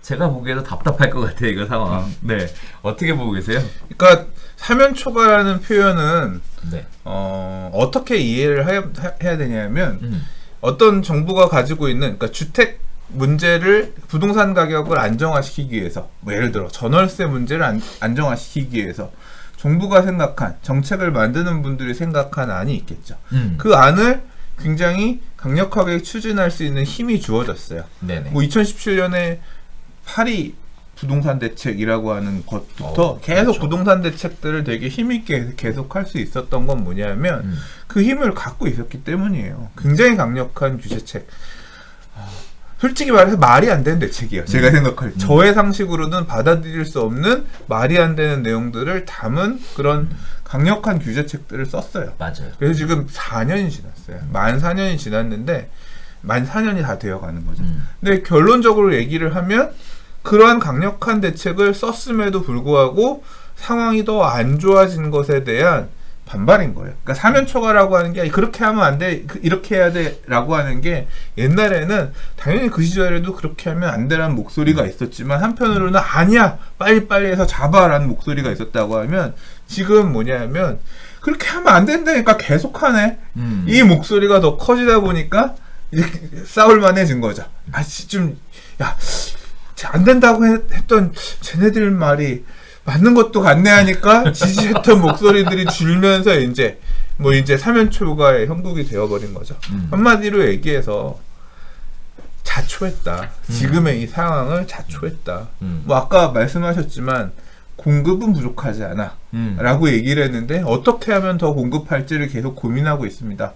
제가 보기에도 답답할 것 같아요, 이거 상황. 네. 어떻게 보고 계세요? 그러니까 사면 초과라는 표현은 네. 어떻게 이해를 해야 되냐면 어떤 정부가 가지고 있는 그러니까 주택 문제를 부동산 가격을 안정화시키기 위해서 뭐 예를 들어 전월세 문제를 안정화시키기 위해서 정부가 생각한 정책을 만드는 분들이 생각한 안이 있겠죠. 그 안을 굉장히 강력하게 추진할 수 있는 힘이 주어졌어요. 네네. 뭐 2017년에 파리 부동산 대책이라고 하는 것부터 계속 그렇죠. 부동산 대책들을 되게 힘있게 계속할 수 있었던 건 뭐냐면 그 힘을 갖고 있었기 때문이에요. 굉장히 강력한 규제책. 솔직히 말해서 말이 안 되는 대책이에요. 제가 생각할 때. 저의 상식으로는 받아들일 수 없는 말이 안 되는 내용들을 담은 그런 강력한 규제책들을 썼어요. 맞아요. 그래서 지금 4년이 지났어요. 만 4년이 지났는데 만 4년이 다 되어가는 거죠. 근데 결론적으로 얘기를 하면 그러한 강력한 대책을 썼음에도 불구하고 상황이 더 안 좋아진 것에 대한 반발인 거예요. 그러니까 사면 초과라고 하는 게 그렇게 하면 안 돼, 이렇게 해야 돼라고 하는 게 옛날에는 당연히 그 시절에도 그렇게 하면 안 되라는 목소리가 있었지만 한편으로는 아니야 빨리빨리 해서 잡아라는 목소리가 있었다고 하면 지금 뭐냐면 그렇게 하면 안 된다니까 계속하네. 이 목소리가 더 커지다 보니까 이렇게 싸울만해진 거죠. 안 된다고 했던 쟤네들 말이 맞는 것도 같네 하니까 지지했던 목소리들이 줄면서 이제 사면 초과의 형국이 되어버린 거죠. 한마디로 얘기해서 자초했다. 지금의 이 상황을 자초했다. 뭐 아까 말씀하셨지만 공급은 부족하지 않아 라고 얘기를 했는데 어떻게 하면 더 공급할지를 계속 고민하고 있습니다.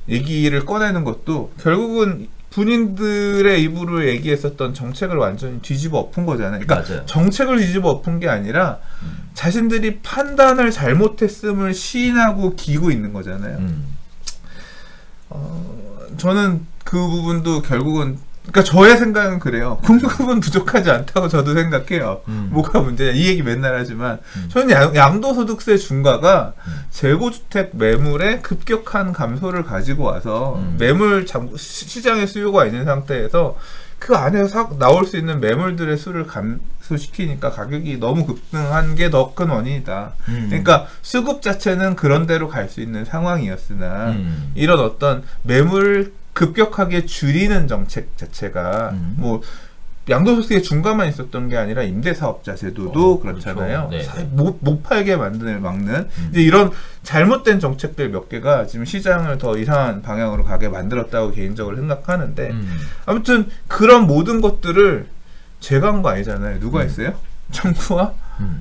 얘기를 꺼내는 것도 결국은 군인들의 입으로 얘기했었던 정책을 완전히 뒤집어 엎은 거잖아요. 그러니까 맞아요. 정책을 뒤집어 엎은 게 아니라 자신들이 판단을 잘못했음을 시인하고 기고 있는 거잖아요. 저는 그 부분도 결국은 그러니까 저의 생각은 그래요. 공급은 부족하지 않다고 저도 생각해요. 뭐가 문제냐 이 얘기 맨날 하지만 저는 양도소득세 중과가 재고주택 매물의 급격한 감소를 가지고 와서 매물 시장의 수요가 있는 상태에서 그 안에서 나올 수 있는 매물들의 수를 감소시키니까 가격이 너무 급등한 게 더 큰 원인이다. 그러니까 수급 자체는 그런 대로 갈 수 있는 상황이었으나 이런 어떤 매물 급격하게 줄이는 정책 자체가 뭐 양도소득세 중과만 있었던 게 아니라 임대사업자 제도도 그렇잖아요. 그렇죠. 네. 못 팔게 막는 이제 이런 잘못된 정책들 몇 개가 지금 시장을 더 이상한 방향으로 가게 만들었다고 개인적으로 생각하는데 아무튼 그런 모든 것들을 제가 한 거 아니잖아요. 누가 했어요? 정부와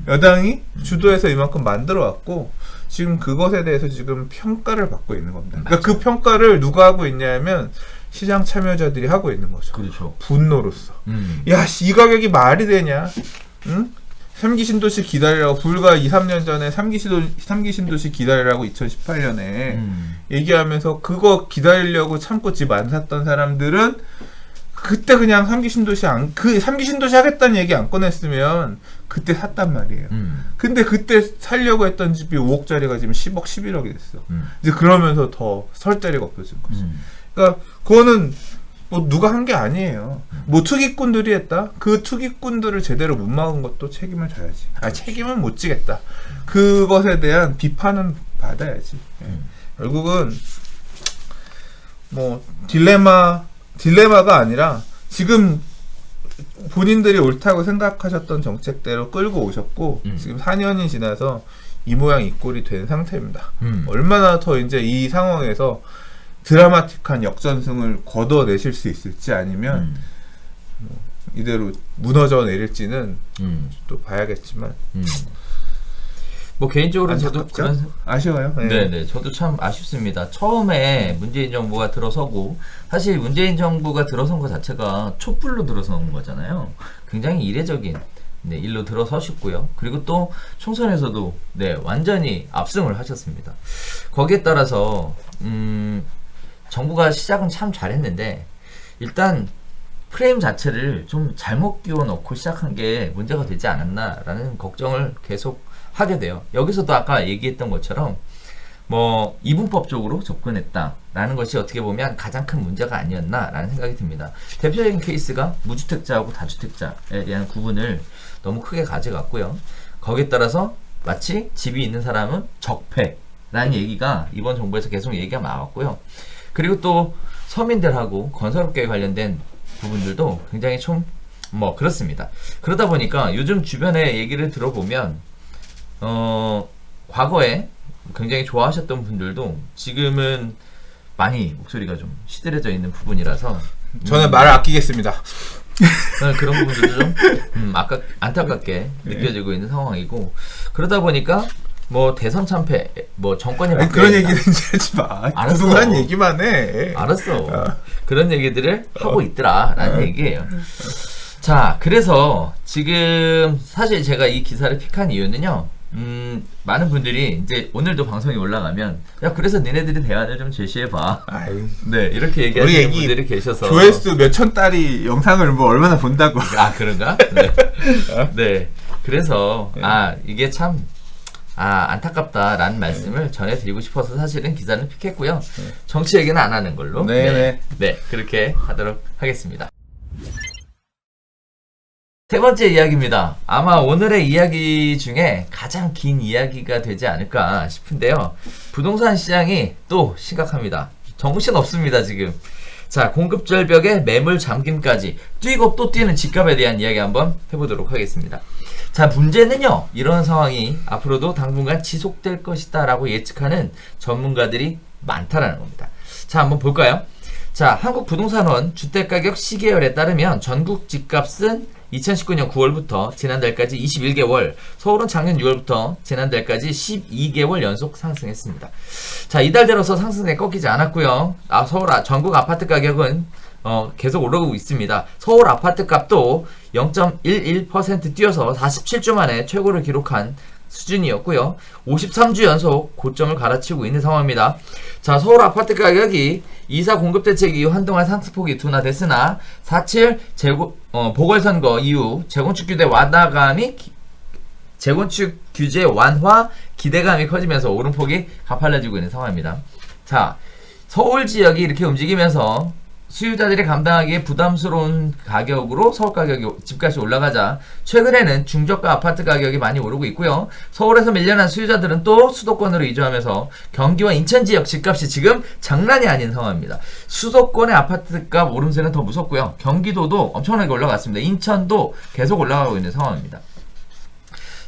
여당이 주도해서 이만큼 만들어 왔고 지금 그것에 대해서 지금 평가를 받고 있는 겁니다. 그러니까 그 평가를 누가 하고 있냐면 시장 참여자들이 하고 있는 거죠. 그렇죠. 분노로서. 야, 이 가격이 말이 되냐? 응? 3기 신도시 기다리라고 불과 2, 3년 전에 3기 신도시 기다리라고 2018년에 얘기하면서 그거 기다리려고 참고 집 안 샀던 사람들은 그때 그냥 3기 신도시 3기 신도시 하겠다는 얘기 안 꺼냈으면 그때 샀단 말이에요. 근데 그때 살려고 했던 집이 5억짜리가 지금 10억, 11억이 됐어. 이제 그러면서 더 설 데리가 없어진 거지. 그러니까 그거는 뭐 누가 한 게 아니에요. 뭐 투기꾼들이 했다? 그 투기꾼들을 제대로 못 막은 것도 책임을 져야지. 책임은 못 지겠다. 그것에 대한 비판은 받아야지. 결국은 뭐 딜레마가 아니라 지금 본인들이 옳다고 생각하셨던 정책대로 끌고 오셨고 지금 4년이 지나서 이 모양 이 꼴이 된 상태입니다. 얼마나 더 이제 이 상황에서 드라마틱한 역전승을 거둬내실 수 있을지 아니면 뭐 이대로 무너져 내릴지는 또 봐야겠지만 뭐 개인적으로 저도 안타깝죠? 그런 아쉬워요. 네네 저도 참 아쉽습니다. 처음에 문재인 정부가 들어서고 사실 문재인 정부가 들어선 것 자체가 촛불로 들어선 거잖아요. 굉장히 이례적인 네, 일로 들어서셨고요. 그리고 또 총선에서도 네 완전히 압승을 하셨습니다. 거기에 따라서 정부가 시작은 참 잘했는데 일단 프레임 자체를 좀 잘못 끼워 넣고 시작한 게 문제가 되지 않았나라는 걱정을 계속 하게 돼요. 여기서도 아까 얘기했던 것처럼 뭐 이분법적으로 접근했다라는 것이 어떻게 보면 가장 큰 문제가 아니었나라는 생각이 듭니다. 대표적인 케이스가 무주택자하고 다주택자에 대한 구분을 너무 크게 가져갔고요. 거기에 따라서 마치 집이 있는 사람은 적폐라는 얘기가 이번 정부에서 계속 얘기가 나왔고요. 그리고 또 서민들하고 건설업계에 관련된 부분들도 굉장히 좀 뭐 그렇습니다. 그러다 보니까 요즘 주변에 얘기를 들어보면 과거에 굉장히 좋아하셨던 분들도 지금은 많이 목소리가 좀 시들해져 있는 부분이라서 저는 말을 아끼겠습니다. 저는 그런 부분들도 좀 안타깝게 느껴지고 있는 상황이고 그러다 보니까 뭐 대선 참패, 뭐 정권이 아니, 그런 얘기는 하지 마. 알았어. 그런 얘기만 해. 알았어. 그런 얘기들을 하고 있더라라는 얘기예요. 자, 그래서 지금 사실 제가 이 기사를 픽한 이유는요. 많은 분들이 이제 오늘도 방송이 올라가면 야 그래서 니네들이 대안을 좀 제시해봐. 아유. 네 이렇게 얘기하시는 분들이 계셔서 조회수 몇천 달이 영상을 뭐 얼마나 본다고. 아 그런가? 네. 네. 그래서 이게 참 안타깝다라는 말씀을 전해드리고 싶어서 사실은 기사를 픽했고요. 정치 얘기는 안 하는 걸로 네 그렇게 하도록 하겠습니다. 세 번째 이야기입니다. 아마 오늘의 이야기 중에 가장 긴 이야기가 되지 않을까 싶은데요. 부동산 시장이 또 심각합니다. 정신 없습니다 지금. 자, 공급 절벽에 매물 잠김까지 뛰고 또 뛰는 집값에 대한 이야기 한번 해보도록 하겠습니다. 자, 문제는요. 이런 상황이 앞으로도 당분간 지속될 것이다 라고 예측하는 전문가들이 많다라는 겁니다. 자, 한번 볼까요? 자, 한국부동산원 주택가격 시계열에 따르면 전국 집값은 2019년 9월부터 지난달까지 21개월, 서울은 작년 6월부터 지난달까지 12개월 연속 상승했습니다. 자, 이달 들어서 상승에 꺾이지 않았고요. 전국 아파트 가격은 계속 오르고 있습니다. 서울 아파트 값도 0.11% 뛰어서 47주 만에 최고를 기록한 수준이었고요. 53주 연속 고점을 갈아치우고 있는 상황입니다. 자, 서울 아파트 가격이 2사 공급대책 이후 한동안 상승폭이 둔화됐으나 4.7 보궐선거 이후 재건축 규제 완화 기대감이 커지면서 오름폭이 가팔라지고 있는 상황입니다. 자, 서울 지역이 이렇게 움직이면서 수요자들이 감당하기에 부담스러운 가격으로 서울 가격이 집값이 올라가자 최근에는 중저가 아파트 가격이 많이 오르고 있고요. 서울에서 밀려난 수요자들은 또 수도권으로 이주하면서 경기와 인천 지역 집값이 지금 장난이 아닌 상황입니다. 수도권의 아파트값 오름세는 더 무섭고요. 경기도도 엄청나게 올라갔습니다. 인천도 계속 올라가고 있는 상황입니다.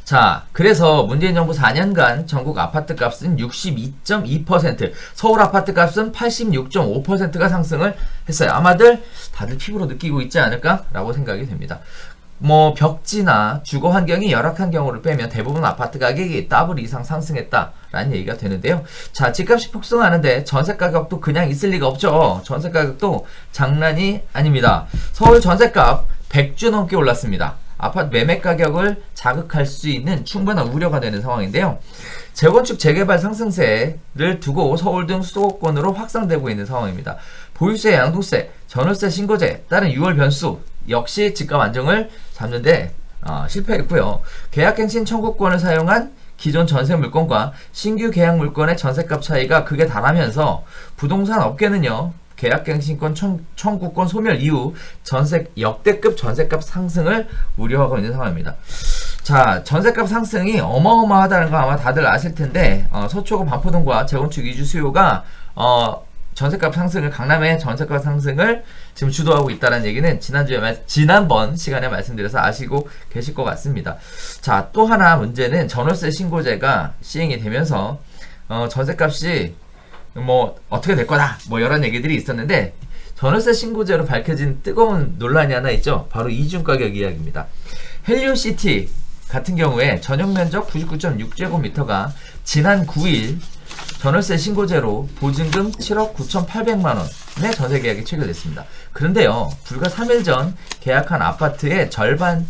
자, 그래서 문재인 정부 4년간 전국 아파트 값은 62.2%, 서울 아파트 값은 86.5%가 상승을 했어요. 아마들 다들 피부로 느끼고 있지 않을까라고 생각이 됩니다. 뭐 벽지나 주거 환경이 열악한 경우를 빼면 대부분 아파트 가격이 더블 이상 상승했다라는 얘기가 되는데요. 자, 집값이 폭등하는데 전세 가격도 그냥 있을 리가 없죠. 전세 가격도 장난이 아닙니다. 서울 전세값 100주 넘게 올랐습니다. 아파트 매매 가격을 자극할 수 있는 충분한 우려가 되는 상황인데요. 재건축 재개발 상승세를 두고 서울 등 수도권으로 확산되고 있는 상황입니다. 보유세, 양도세, 전월세 신고제 따른 6월 변수 역시 집값 안정을 잡는데 실패했고요. 계약갱신 청구권을 사용한 기존 전세 물건과 신규 계약 물건의 전세값 차이가 크게 달하면서 부동산 업계는요. 계약갱신권 청구권 소멸 이후 역대급 전세값 상승을 우려하고 있는 상황입니다. 자, 전세값 상승이 어마어마하다는 거 아마 다들 아실 텐데 서초구 반포동과 재건축 이주 수요가 전세값 상승을 강남의 전세값 상승을 지금 주도하고 있다는 얘기는 지난번 시간에 말씀드려서 아시고 계실 것 같습니다. 자, 또 하나 문제는 전월세 신고제가 시행이 되면서 전세값이 뭐 어떻게 될 거다 뭐 이런 얘기들이 있었는데 전월세 신고제로 밝혀진 뜨거운 논란이 하나 있죠. 바로 이중가격 이야기입니다. 헬리오시티 같은 경우에 전용 면적 99.6제곱미터가 지난 9일 전월세 신고제로 보증금 7억 9,800만원의 전세 계약이 체결됐습니다. 그런데요, 불과 3일 전 계약한 아파트의 절반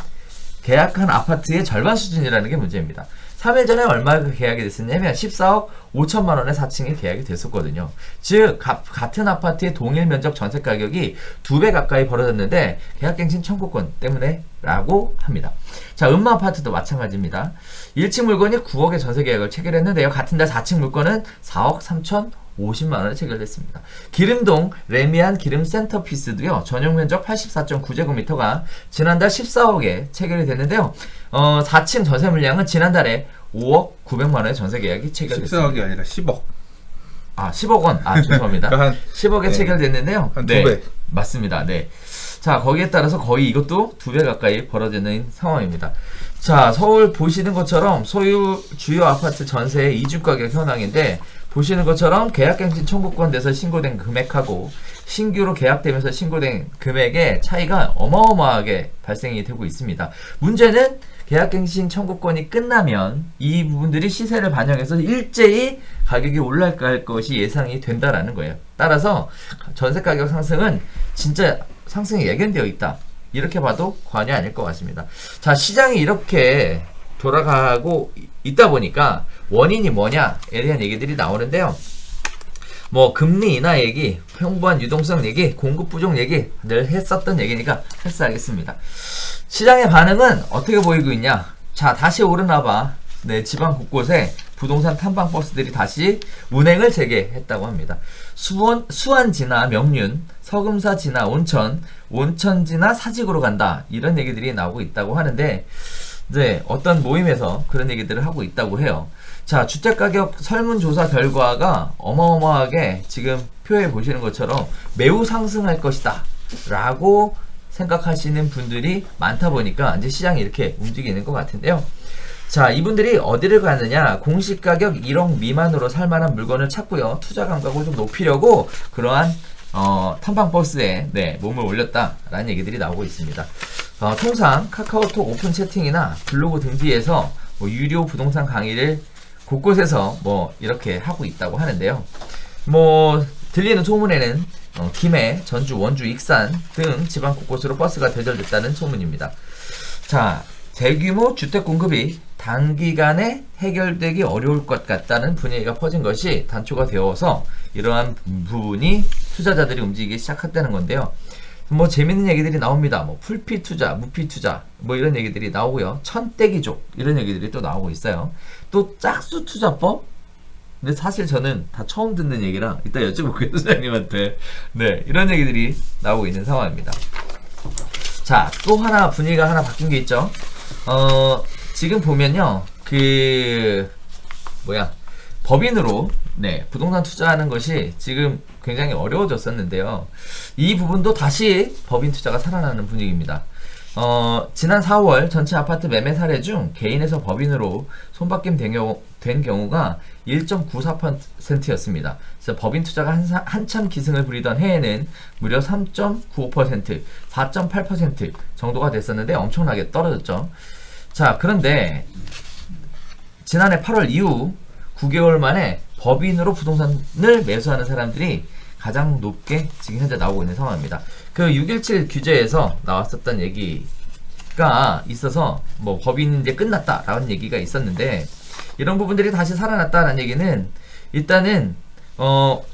수준이라는 게 문제입니다. 3일 전에 얼마가 계약이 됐었냐면 14억 5천만 원의 4층이 계약이 됐었거든요. 즉 같은 아파트의 동일 면적 전세 가격이 2배 가까이 벌어졌는데 계약갱신 청구권 때문에 라고 합니다. 자, 음마아파트도 마찬가지입니다. 1층 물건이 9억의 전세 계약을 체결했는데요. 같은 달 4층 물건은 4억 3천 50만원에 체결됐습니다. 기름동 레미안 기름 센터피스도요, 전용 면적 84.9제곱미터가 지난달 14억에 체결이 됐는데요. 4층 전세 물량은 지난달에 5억 900만원의 전세 계약이 체결됐습니다. 14억이 아니라 10억. 아, 10억 원. 아, 죄송합니다. 그러니까 10억에 네. 체결됐는데요. 한 네, 2배. 맞습니다. 네. 자, 거기에 따라서 거의 이것도 2배 가까이 벌어지는 상황입니다. 자, 서울 보시는 것처럼 소유 주요 아파트 전세의 이중가격 현황인데, 보시는 것처럼 계약갱신 청구권 돼서 신고된 금액하고 신규로 계약되면서 신고된 금액의 차이가 어마어마하게 발생이 되고 있습니다. 문제는 계약갱신 청구권이 끝나면 이 부분들이 시세를 반영해서 일제히 가격이 올라갈 것이 예상이 된다라는 거예요. 따라서 전세 가격 상승은 진짜 상승이 예견되어 있다, 이렇게 봐도 과언이 아닐 것 같습니다. 자, 시장이 이렇게 돌아가고 있다 보니까 원인이 뭐냐에 대한 얘기들이 나오는데요. 뭐 금리 인하 얘기, 평범한 유동성 얘기, 공급 부족 얘기 늘 했었던 얘기니까 패스하겠습니다. 시장의 반응은 어떻게 보이고 있냐? 자, 다시 오르나봐. 네, 지방 곳곳에 부동산 탐방 버스들이 다시 운행을 재개했다고 합니다. 수원 지나 명륜, 서금사 지나 온천, 온천 지나 사직으로 간다, 이런 얘기들이 나오고 있다고 하는데, 네, 어떤 모임에서 그런 얘기들을 하고 있다고 해요. 자, 주택가격 설문조사 결과가 어마어마하게 지금 표에 보시는 것처럼 매우 상승할 것이다 라고 생각하시는 분들이 많다 보니까 이제 시장이 이렇게 움직이는 것 같은데요. 자, 이분들이 어디를 가느냐? 공시가격 1억 미만으로 살만한 물건을 찾고요, 투자 감각을 좀 높이려고 그러한 탐방버스에 네, 몸을 올렸다라는 얘기들이 나오고 있습니다. 통상 카카오톡 오픈 채팅이나 블로그 등지에서 뭐 유료 부동산 강의를 곳곳에서 뭐 이렇게 하고 있다고 하는데요. 뭐 들리는 소문에는 김해, 전주, 원주, 익산 등 지방 곳곳으로 버스가 대절됐다는 소문입니다. 자, 대규모 주택 공급이 단기간에 해결되기 어려울 것 같다는 분위기가 퍼진 것이 단초가 되어서 이러한 부분이 투자자들이 움직이기 시작했다는 건데요. 뭐 재밌는 얘기들이 나옵니다. 뭐 풀피 투자, 무피 투자, 뭐 이런 얘기들이 나오고요. 천떼기족 이런 얘기들이 또 나오고 있어요. 또 짝수 투자법? 근데 사실 저는 다 처음 듣는 얘기라 이따 여쭤볼게요, 소장님한테. 네, 이런 얘기들이 나오고 있는 상황입니다. 자, 또 하나 분위기가 하나 바뀐 게 있죠. 지금 보면요, 법인으로 네, 부동산 투자하는 것이 지금 굉장히 어려워졌었는데요. 이 부분도 다시 법인 투자가 살아나는 분위기입니다. 지난 4월 전체 아파트 매매 사례 중 개인에서 법인으로 손바뀜 된 경우가 1.94%였습니다. 그래서 법인 투자가 한참 기승을 부리던 해에는 무려 3.95%, 4.8% 정도가 됐었는데 엄청나게 떨어졌죠. 자, 그런데 지난해 8월 이후 9개월 만에 법인으로 부동산을 매수하는 사람들이 가장 높게 지금 현재 나오고 있는 상황입니다. 그 6.17 규제에서 나왔었던 얘기가 있어서 뭐 법인이 이제 끝났다라는 얘기가 있었는데, 이런 부분들이 다시 살아났다는 얘기는 일단은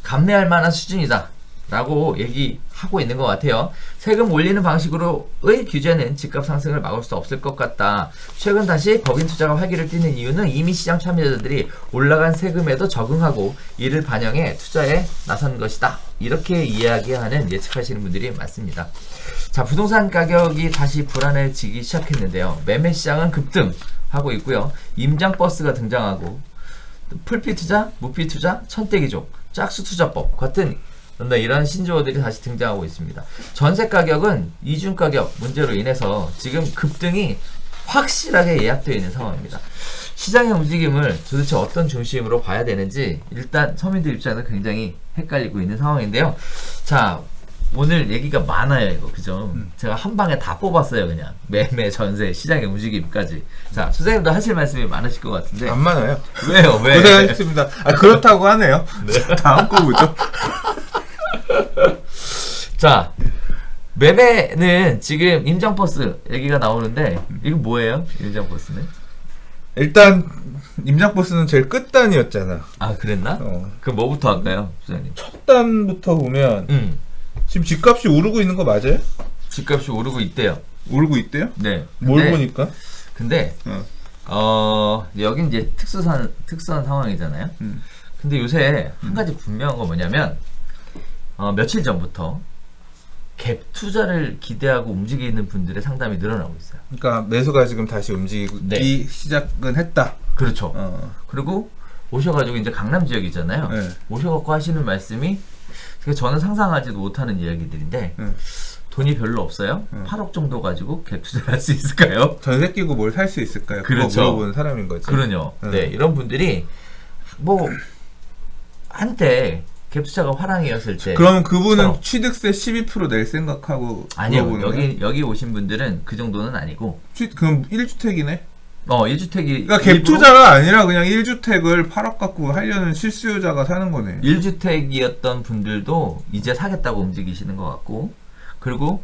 감내할 만한 수준이다 라고 얘기하고 있는 것 같아요. 세금 올리는 방식으로의 규제는 집값 상승을 막을 수 없을 것 같다. 최근 다시 법인 투자가 활기를 띠는 이유는 이미 시장 참여자들이 올라간 세금에도 적응하고 이를 반영해 투자에 나선 것이다, 이렇게 이야기하는, 예측하시는 분들이 많습니다. 자, 부동산 가격이 다시 불안해지기 시작했는데요. 매매 시장은 급등하고 있고요. 임장버스가 등장하고 풀피 투자, 무피 투자, 천떼기족, 짝수 투자법 같은 이런 신조어들이 다시 등장하고 있습니다. 전세 가격은 이중 가격 문제로 인해서 지금 급등이 확실하게 예약되어 있는 상황입니다. 시장의 움직임을 도대체 어떤 중심으로 봐야 되는지 일단 서민들 입장에서 굉장히 헷갈리고 있는 상황인데요. 자, 오늘 얘기가 많아요, 이거. 그죠? 제가 한 방에 다 뽑았어요, 그냥. 매매, 전세, 시장의 움직임까지. 자, 수장님도 하실 말씀이 많으실 것 같은데. 안 많아요. 왜요? 왜? 고생하셨습니다. 그렇다고 하네요. 자, 다음 거 보죠. 자, 매매는 지금 임장버스 얘기가 나오는데, 이거 뭐예요? 임장버스는? 일단 임장버스는 제일 끝단이었잖아. 아, 그랬나? 그럼 뭐부터 할까요, 수장님? 첫 단부터 보면 지금 집값이 오르고 있는 거 맞아요? 집값이 오르고 있대요. 오르고 있대요? 네. 뭘 보니까? 근데 여긴 이제 특수한 상황이잖아요. 근데 요새 한 가지 분명한 건 뭐냐면 며칠 전부터 갭 투자를 기대하고 움직이는 분들의 상담이 늘어나고 있어요. 그러니까 매수가 지금 다시 움직이기 네. 시작은 했다. 그렇죠. 그리고 오셔가지고 이제 강남 지역이잖아요. 네. 오셔갖고 하시는 말씀이 저는 상상하지도 못하는 이야기들인데 돈이 별로 없어요. 8억 정도 가지고 갭 투자를 할 수 있을까요? 전세 끼고 뭘 살 수 있을까요? 그렇죠. 그거 물어보는 사람인 거지. 그러요. 네, 이런 분들이 뭐 한때 갭 투자가 화랑이었을 때. 그러면 그분은 처럼. 취득세 12% 낼 생각하고 아니요. 물어보는 여기 오신 분들은 그 정도는 아니고. 그럼 1주택이네? 1주택이. 그러니까 갭 투자가 아니라 그냥 1주택을 8억 갖고 하려는 실수요자가 사는 거네. 1주택이었던 분들도 이제 사겠다고 움직이시는 것 같고, 그리고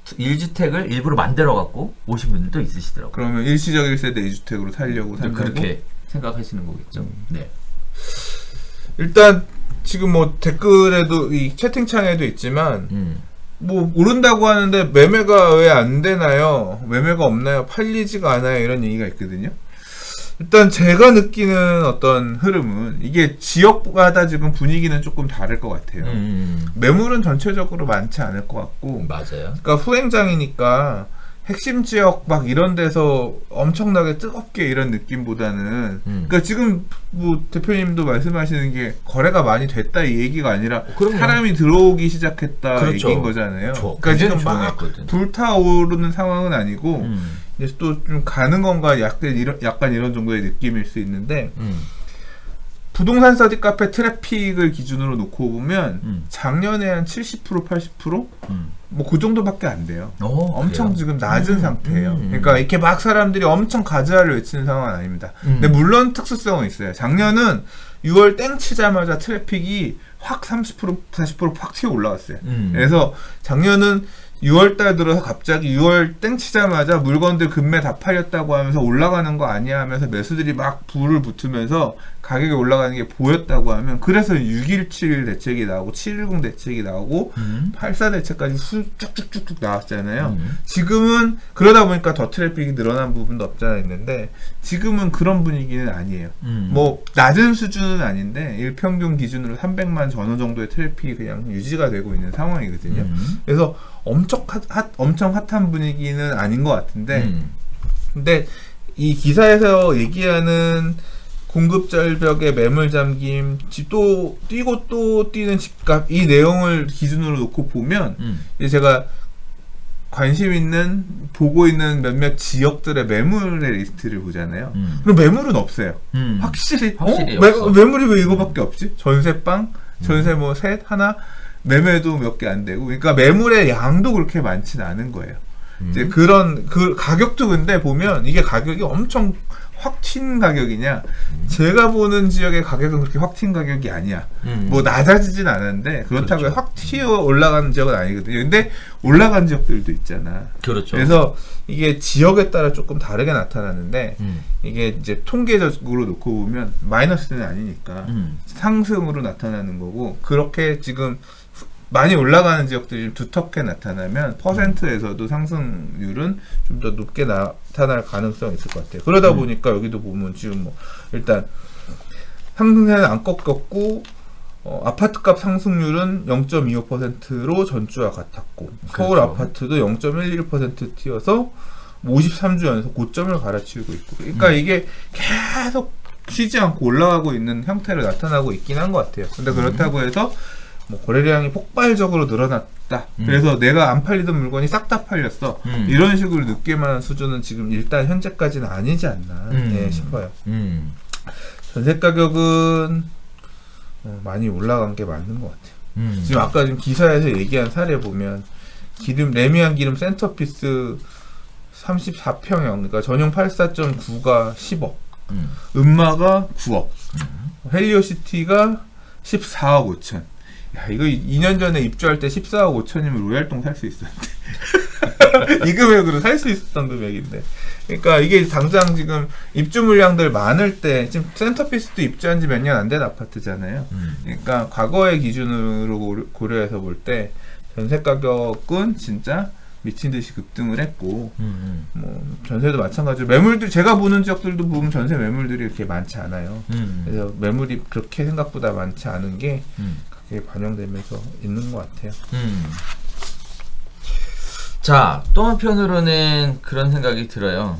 1주택을 일부러 만들어 갖고 오신 분들도 있으시더라고요. 그러면 일시적 1세대 2주택으로 살려고 산다고? 그렇게 생각하시는 거겠죠. 네. 일단 지금 뭐 댓글에도 이 채팅창에도 있지만 뭐 오른다고 하는데 매매가 왜 안 되나요? 매매가 없나요? 팔리지가 않아요? 이런 얘기가 있거든요. 일단 제가 느끼는 어떤 흐름은 이게 지역마다 지금 분위기는 조금 다를 것 같아요. 매물은 전체적으로 많지 않을 것 같고, 맞아요. 그러니까 후행장이니까 핵심 지역 막 이런 데서 엄청나게 뜨겁게 이런 느낌보다는 그러니까 지금 뭐 대표님도 말씀하시는 게 거래가 많이 됐다 이 얘기가 아니라 그럼요. 사람이 들어오기 시작했다 그렇죠. 얘기인 거잖아요. 그러니까 굉장히 지금 막 조용했거든. 불타오르는 상황은 아니고 이제 또 좀 가는 건가 약간 이런 정도의 느낌일 수 있는데 부동산 스터디 카페 트래픽을 기준으로 놓고 보면 작년에 한 70% 80%? 뭐 그 정도밖에 안 돼요. 엄청 그래요? 지금 낮은 상태예요. 그러니까 이렇게 막 사람들이 엄청 가즈아를 외치는 상황은 아닙니다. 근데 물론 특수성은 있어요. 작년은 6월 땡 치자마자 트래픽이 확 30% 40%확 튀어 올라갔어요. 그래서 작년은 6월달 들어서 갑자기 6월 땡 치자마자 물건들 급매 다 팔렸다고 하면서 올라가는 거 아니야 하면서 매수들이 막 불을 붙으면서 가격이 올라가는 게 보였다고 하면 그래서 617 대책이 나오고 710 대책이 나오고 84 대책까지 쭉쭉쭉쭉 나왔잖아요. 지금은 그러다 보니까 더 트래픽이 늘어난 부분도 없잖아 있는데 지금은 그런 분위기는 아니에요. 뭐 낮은 수준은 아닌데 일평균 기준으로 300만 전후 정도의 트래픽이 그냥 유지가 되고 있는 상황이거든요. 그래서 엄청 핫한 분위기는 아닌 것 같은데 근데 이 기사에서 얘기하는 공급 절벽의 매물 잠김, 또 뛰고 또 뛰는 집값 이 내용을 기준으로 놓고 보면 이제 제가 관심 있는 보고 있는 몇몇 지역들의 매물의 리스트를 보잖아요. 그럼 매물은 없어요. 확실히 없어. 매물이 왜 이거밖에 없지? 전세방, 전세 뭐 셋 하나 매매도 몇 개 안 되고, 그러니까 매물의 양도 그렇게 많지는 않은 거예요. 이제 그런 그 가격도 근데 보면 이게 가격이 엄청 확 튄 가격이냐? 제가 보는 지역의 가격은 그렇게 확 튄 가격이 아니야. 뭐 낮아지진 않았는데 그렇다고 그렇죠. 확 튀어 올라가는 지역은 아니거든요. 근데 올라간 지역들도 있잖아. 그렇죠. 그래서 이게 지역에 따라 조금 다르게 나타나는데 이게 이제 통계적으로 놓고 보면 마이너스는 아니니까 상승으로 나타나는 거고 그렇게 지금 많이 올라가는 지역들이 좀 두텁게 나타나면 퍼센트에서도 상승률은 좀 더 높게 나타날 가능성이 있을 것 같아요. 그러다 보니까 여기도 보면 지금 뭐 일단 상승세는 안 꺾였고 아파트값 상승률은 0.25%로 전주와 같았고 서울 그렇죠. 아파트도 0.11% 튀어서 53주 연속 고점을 갈아치우고 있고 그러니까 이게 계속 쉬지 않고 올라가고 있는 형태로 나타나고 있긴 한 것 같아요. 근데 그렇다고 해서 뭐 거래량이 폭발적으로 늘어났다. 그래서 내가 안 팔리던 물건이 싹 다 팔렸어. 이런 식으로 느낄만한 수준은 지금 일단 현재까지는 아니지 않나 싶어요. 전세 가격은 많이 올라간 게 맞는 것 같아요. 지금 아까 지금 기사에서 얘기한 사례 보면 레미안 기름 센터피스 34평형, 그러니까 전용 84.9가 10억, 음마가 9억, 헬리오시티가 14억 5천. 야, 이거 2년 전에 입주할 때 14억 5천이면 로얄동 살 수 있었는데. 이 금액으로 살 수 있었던 금액인데. 그러니까 이게 당장 지금 입주 물량들 많을 때, 지금 센터피스도 입주한 지 몇 년 안 된 아파트잖아요. 그러니까 과거의 기준으로 고려해서 볼 때 전세 가격은 진짜 미친 듯이 급등을 했고, 뭐 전세도 마찬가지로 매물들, 제가 보는 지역들도 보면 전세 매물들이 그렇게 많지 않아요. 그래서 매물이 그렇게 생각보다 많지 않은 게 그게 반영되면서 있는 것 같아요. 자, 또 한편으로는 그런 생각이 들어요.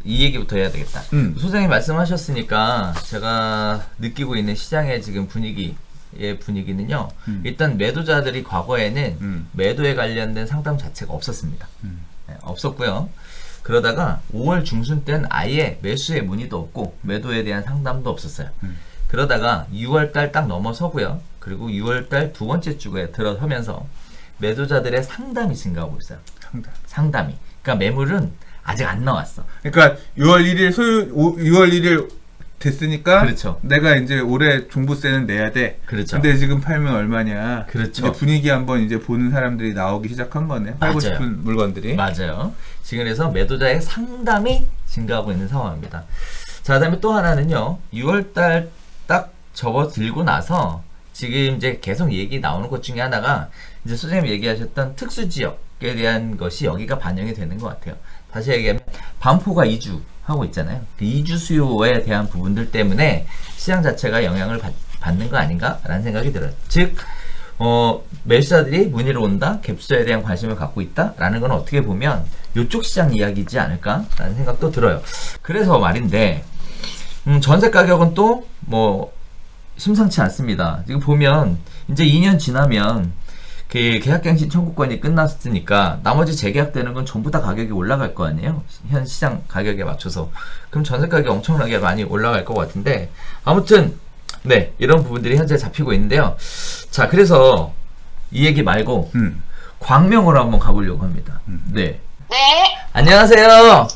이 얘기부터 해야 되겠다. 소장님 말씀하셨으니까 제가 느끼고 있는 시장의 지금 분위기는요. 일단 매도자들이 과거에는 매도에 관련된 상담 자체가 없었습니다. 네, 없었고요. 그러다가 5월 중순 때는 아예 매수의 문의도 없고 매도에 대한 상담도 없었어요. 그러다가 6월달 딱 넘어서고요. 그리고 6월달 두 번째 주에 들어서면서 매도자들의 상담이 증가하고 있어요. 상담이. 그러니까 매물은 아직 안 나왔어. 그러니까 6월 1일 됐으니까 그렇죠. 내가 이제 올해 종부세는 내야 돼. 그렇죠. 근데 지금 팔면 얼마냐. 그렇죠. 이제 분위기 한번 이제 보는 사람들이 나오기 시작한 거네. 팔고 맞아요. 싶은 물건들이. 맞아요. 지금 그래서 매도자의 상담이 증가하고 있는 상황입니다. 자, 그다음에 또 하나는요. 6월달 딱 접어들고 나서 지금 이제 계속 얘기 나오는 것 중에 하나가 이제 소장님 얘기하셨던 특수 지역에 대한 것이 여기가 반영이 되는 것 같아요. 다시 얘기하면 반포가 이주하고 있잖아요. 그 이주 수요에 대한 부분들 때문에 시장 자체가 영향을 받는 거 아닌가라는 생각이 들어요. 즉 매수자들이 문의로 온다, 갭투자에 대한 관심을 갖고 있다라는 건 어떻게 보면 이쪽 시장 이야기지 않을까라는 생각도 들어요. 그래서 말인데 전세 가격은 또 뭐 심상치 않습니다. 지금 보면 이제 2년 지나면 그 계약갱신 청구권이 끝났으니까 나머지 재계약되는 건 전부 다 가격이 올라갈 거 아니에요? 현 시장 가격에 맞춰서. 그럼 전세 가격이 엄청나게 많이 올라갈 것 같은데 아무튼 네, 이런 부분들이 현재 잡히고 있는데요. 자, 그래서 이 얘기 말고 광명으로 한번 가보려고 합니다. 네. 네. 안녕하세요.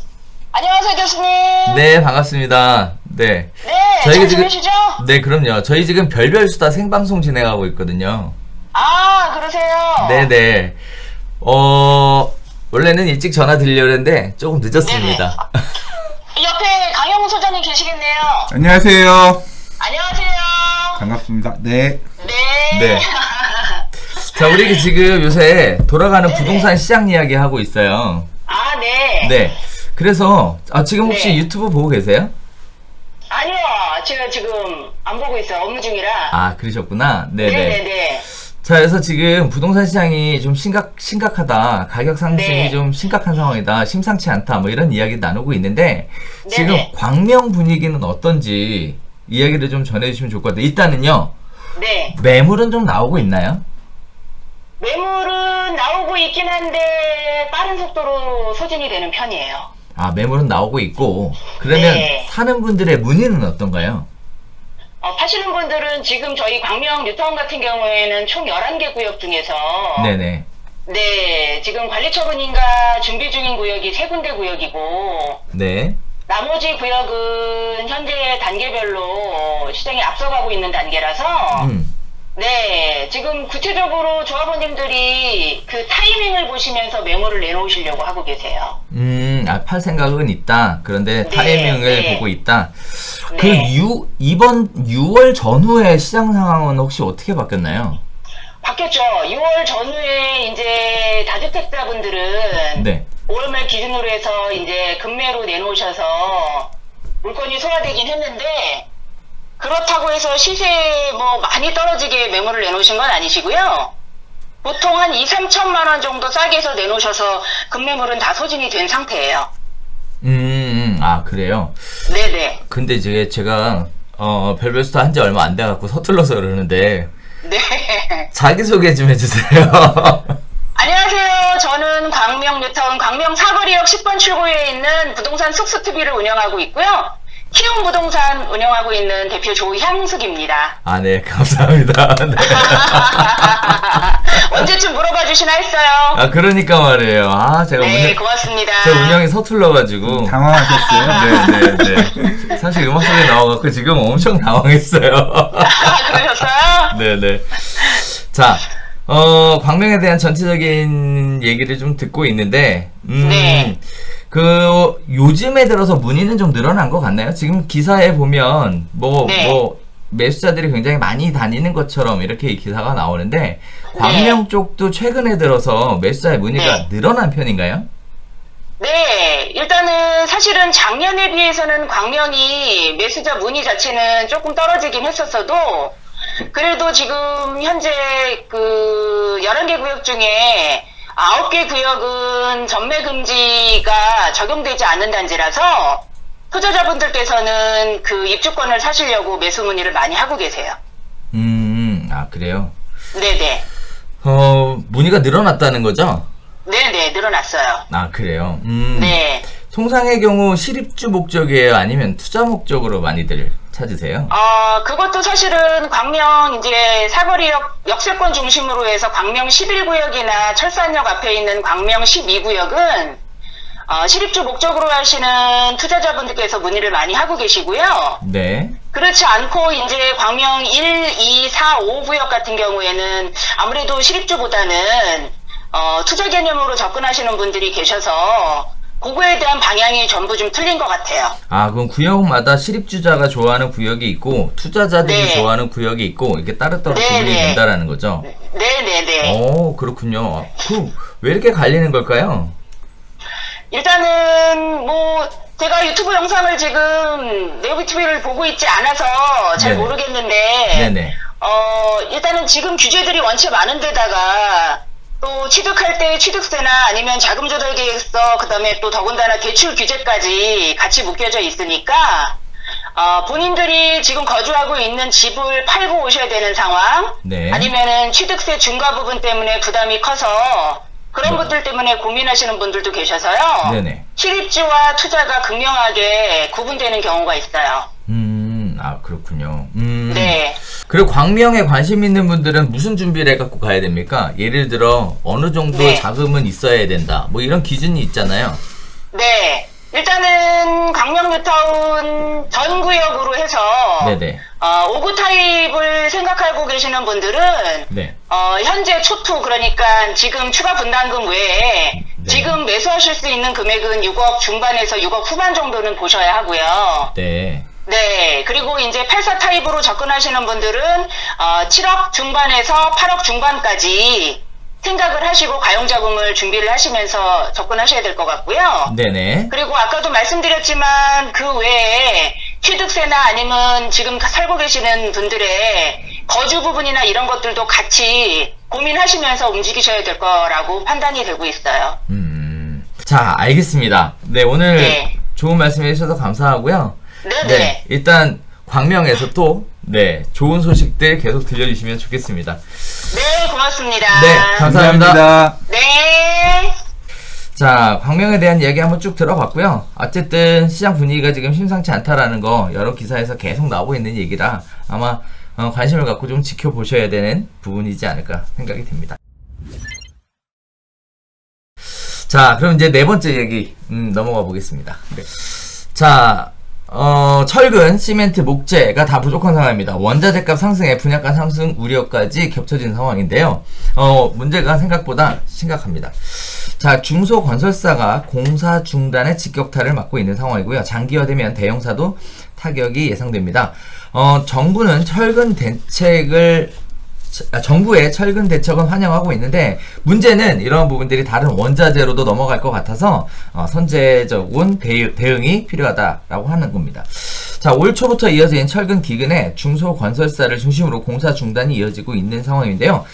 안녕하세요, 교수님. 네, 반갑습니다. 네. 네, 저희가 잘 지금- 지내시죠? 네, 그럼요. 저희 지금 별별수다 생방송 진행하고 있거든요. 아, 그러세요? 네네. 원래는 일찍 전화 드리려고 했는데 조금 늦었습니다. 옆에 강영훈 소장님 계시겠네요. 안녕하세요. 안녕하세요. 반갑습니다. 네. 네. 네. 자, 우리 지금 요새 돌아가는 부동산 시장 이야기 하고 있어요. 아, 네. 네. 그래서, 지금 혹시 네. 유튜브 보고 계세요? 아니요, 제가 지금 안 보고 있어요. 업무 중이라. 아, 그러셨구나. 네네. 네네네. 자, 그래서 지금 부동산 시장이 좀 심각하다. 가격 상승이 네. 좀 심각한 상황이다. 심상치 않다. 뭐 이런 이야기 나누고 있는데, 지금 네네. 광명 분위기는 어떤지 이야기를 좀 전해주시면 좋을 것 같아요. 일단은요, 네. 매물은 좀 나오고 있나요? 매물은 나오고 있긴 한데 빠른 속도로 소진이 되는 편이에요. 아, 매물은 나오고 있고, 그러면 네. 사는 분들의 문의는 어떤가요? 파시는 분들은 지금 저희 광명 뉴타운 같은 경우에는 총 11개 구역 중에서 네네. 네, 지금 관리처분인가 준비 중인 구역이 3군데 구역이고 네. 나머지 구역은 현재 단계별로 시장이 앞서가고 있는 단계라서 네, 지금 구체적으로 조합원님들이 그 타이밍을 보시면서 매물을 내놓으시려고 하고 계세요. 팔 생각은 있다. 그런데 네, 타이밍을 네. 보고 있다. 네. 이번 6월 전후의 시장 상황은 혹시 어떻게 바뀌었나요? 바뀌었죠. 6월 전후에 이제 다주택자분들은 네. 5월 말 기준으로 해서 이제 급매로 내놓으셔서 물건이 소화되긴 했는데 그렇다고 해서 시세 뭐 많이 떨어지게 매물을 내놓으신 건 아니시고요. 보통 한 2-3천만 원 정도 싸게 해서 내놓으셔서 급매물은 다 소진이 된 상태예요. 그래요? 네네. 근데 이제 제가 별별스타 한지 얼마 안 돼갖고 서툴러서 그러는데 네. 자기소개 좀 해주세요. 안녕하세요. 저는 광명 뉴타운 광명 사거리역 10번 출구에 있는 부동산 쑥스투비를 운영하고 있고요. 키움 부동산 운영하고 있는 대표 조향숙입니다. 아, 네, 감사합니다. 네. 언제쯤 물어봐 주시나 했어요. 아, 그러니까 말이에요. 아, 제가 네, 고맙습니다. 제 운영이 서툴러가지고. 당황하셨어요? 네네네. 사실 음악 소리 나와갖고 지금 엄청 당황했어요. 그러셨어요? 네네. 자, 광명에 대한 전체적인 얘기를 좀 듣고 있는데, 네. 요즘에 들어서 문의는 좀 늘어난 것 같나요? 지금 기사에 보면, 네. 매수자들이 굉장히 많이 다니는 것처럼 이렇게 기사가 나오는데, 광명 쪽도 최근에 들어서 매수자의 문의가 네. 늘어난 편인가요? 네, 일단은 사실은 작년에 비해서는 광명이 매수자 문의 자체는 조금 떨어지긴 했었어도, 그래도 지금 현재 11개 구역 중에 9개 구역은 전매 금지가 적용되지 않는 단지라서 투자자분들께서는 그 입주권을 사시려고 매수 문의를 많이 하고 계세요. 아, 그래요? 네네. 문의가 늘어났다는 거죠? 네네, 늘어났어요. 아, 그래요? 네. 통상의 경우 실입주 목적이에요? 아니면 투자 목적으로 많이들 찾으세요? 그것도 사실은 광명 이제 사거리역 역세권 중심으로 해서 광명 11구역이나 철산역 앞에 있는 광명 12구역은 실입주 목적으로 하시는 투자자분들께서 문의를 많이 하고 계시고요. 네. 그렇지 않고 이제 광명 1, 2, 4, 5구역 같은 경우에는 아무래도 실입주보다는 투자 개념으로 접근하시는 분들이 계셔서 그거에 대한 방향이 전부 좀 틀린 것 같아요. 아, 그럼 구역마다 실입주자가 좋아하는 구역이 있고 투자자들이 네. 좋아하는 구역이 있고 이렇게 따로따로 네, 구분이 네. 된다라는 거죠? 네네네. 오, 그렇군요. 그럼 왜 이렇게 갈리는 걸까요? 일단은 제가 유튜브 영상을 지금 네오비TV를 보고 있지 않아서 잘 네네. 모르겠는데 네네. 일단은 지금 규제들이 원체 많은 데다가 또 취득할 때 취득세나 아니면 자금조달계획서 그다음에 또 더군다나 대출 규제까지 같이 묶여져 있으니까 본인들이 지금 거주하고 있는 집을 팔고 오셔야 되는 상황 네. 아니면은 취득세 중과 부분 때문에 부담이 커서 그런 분들 때문에 고민하시는 분들도 계셔서요. 네네. 실입주와 투자가 극명하게 구분되는 경우가 있어요. 아, 그렇군요. 네. 그리고 광명에 관심 있는 분들은 무슨 준비를 해갖고 가야 됩니까? 예를 들어 어느 정도의 네. 자금은 있어야 된다. 뭐 이런 기준이 있잖아요. 네. 일단은 광명 뉴타운 전 구역으로 해서 네네. 5구 타입을 생각하고 계시는 분들은 네. 현재 초투 그러니까 지금 추가 분담금 외에 네. 지금 매수하실 수 있는 금액은 6억 중반에서 6억 후반 정도는 보셔야 하고요. 네. 네, 그리고 이제 84 타입으로 접근하시는 분들은 7억 중반에서 8억 중반까지 생각을 하시고 가용자금을 준비를 하시면서 접근하셔야 될 것 같고요. 네네. 그리고 아까도 말씀드렸지만 그 외에 취득세나 아니면 지금 살고 계시는 분들의 거주 부분이나 이런 것들도 같이 고민하시면서 움직이셔야 될 거라고 판단이 되고 있어요. 자, 알겠습니다. 네, 오늘 네. 좋은 말씀 해주셔서 감사하고요. 네네. 네, 일단 광명에서 또 좋은 소식들 계속 들려주시면 좋겠습니다. 네, 고맙습니다. 네, 감사합니다. 네. 자, 광명에 대한 이야기 한번 쭉 들어봤고요. 어쨌든 시장 분위기가 지금 심상치 않다라는 거 여러 기사에서 계속 나오고 있는 얘기라 아마 관심을 갖고 좀 지켜보셔야 되는 부분이지 않을까 생각이 듭니다. 자, 그럼 이제 네 번째 얘기 넘어가 보겠습니다. 네. 자, 철근, 시멘트, 목재가 다 부족한 상황입니다. 원자재값 상승에 분양가 상승 우려까지 겹쳐진 상황인데요. 문제가 생각보다 심각합니다. 자, 중소건설사가 공사 중단의 직격탄을 맞고 있는 상황이고요. 장기화되면 대형사도 타격이 예상됩니다. 정부의 철근 대책은 환영하고 있는데 문제는 이런 부분들이 다른 원자재로도 넘어갈 것 같아서 선제적인 대응이 필요하다라고 하는 겁니다. 자, 올 초부터 이어진 철근 기근에 중소건설사를 중심으로 공사 중단이 이어지고 있는 상황인데요.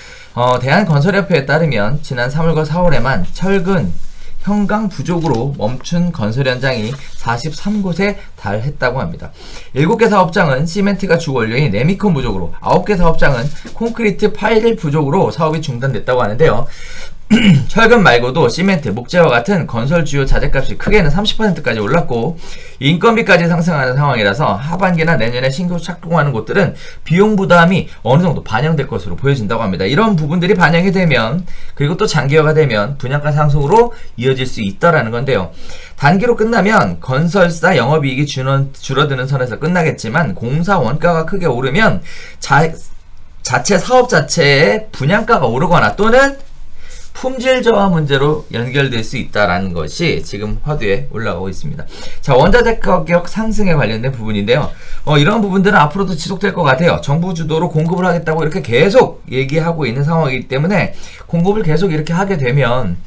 대한건설협회에 따르면 지난 3월과 4월에만 철근 현강 부족으로 멈춘 건설 현장이 43곳에 달했다고 합니다. 7개 사업장은 시멘트가 주 원료인 레미콘 부족으로, 9개 사업장은 콘크리트 파일 부족으로 사업이 중단됐다고 하는데요. 철근 말고도 시멘트, 목재와 같은 건설 주요 자재값이 크게는 30%까지 올랐고 인건비까지 상승하는 상황이라서 하반기나 내년에 신규 착공하는 곳들은 비용 부담이 어느 정도 반영될 것으로 보여진다고 합니다. 이런 부분들이 반영이 되면 그리고 또 장기화가 되면 분양가 상승으로 이어질 수 있다라는 건데요. 단기로 끝나면 건설사 영업이익이 줄어드는 선에서 끝나겠지만 공사 원가가 크게 오르면 자체 사업 자체의 분양가가 오르거나 또는 품질 저하 문제로 연결될 수 있다라는 것이 지금 화두에 올라오고 있습니다. 자, 원자재 가격 상승에 관련된 부분인데요. 이런 부분들은 앞으로도 지속될 것 같아요. 정부 주도로 공급을 하겠다고 이렇게 계속 얘기하고 있는 상황이기 때문에 공급을 계속 이렇게 하게 되면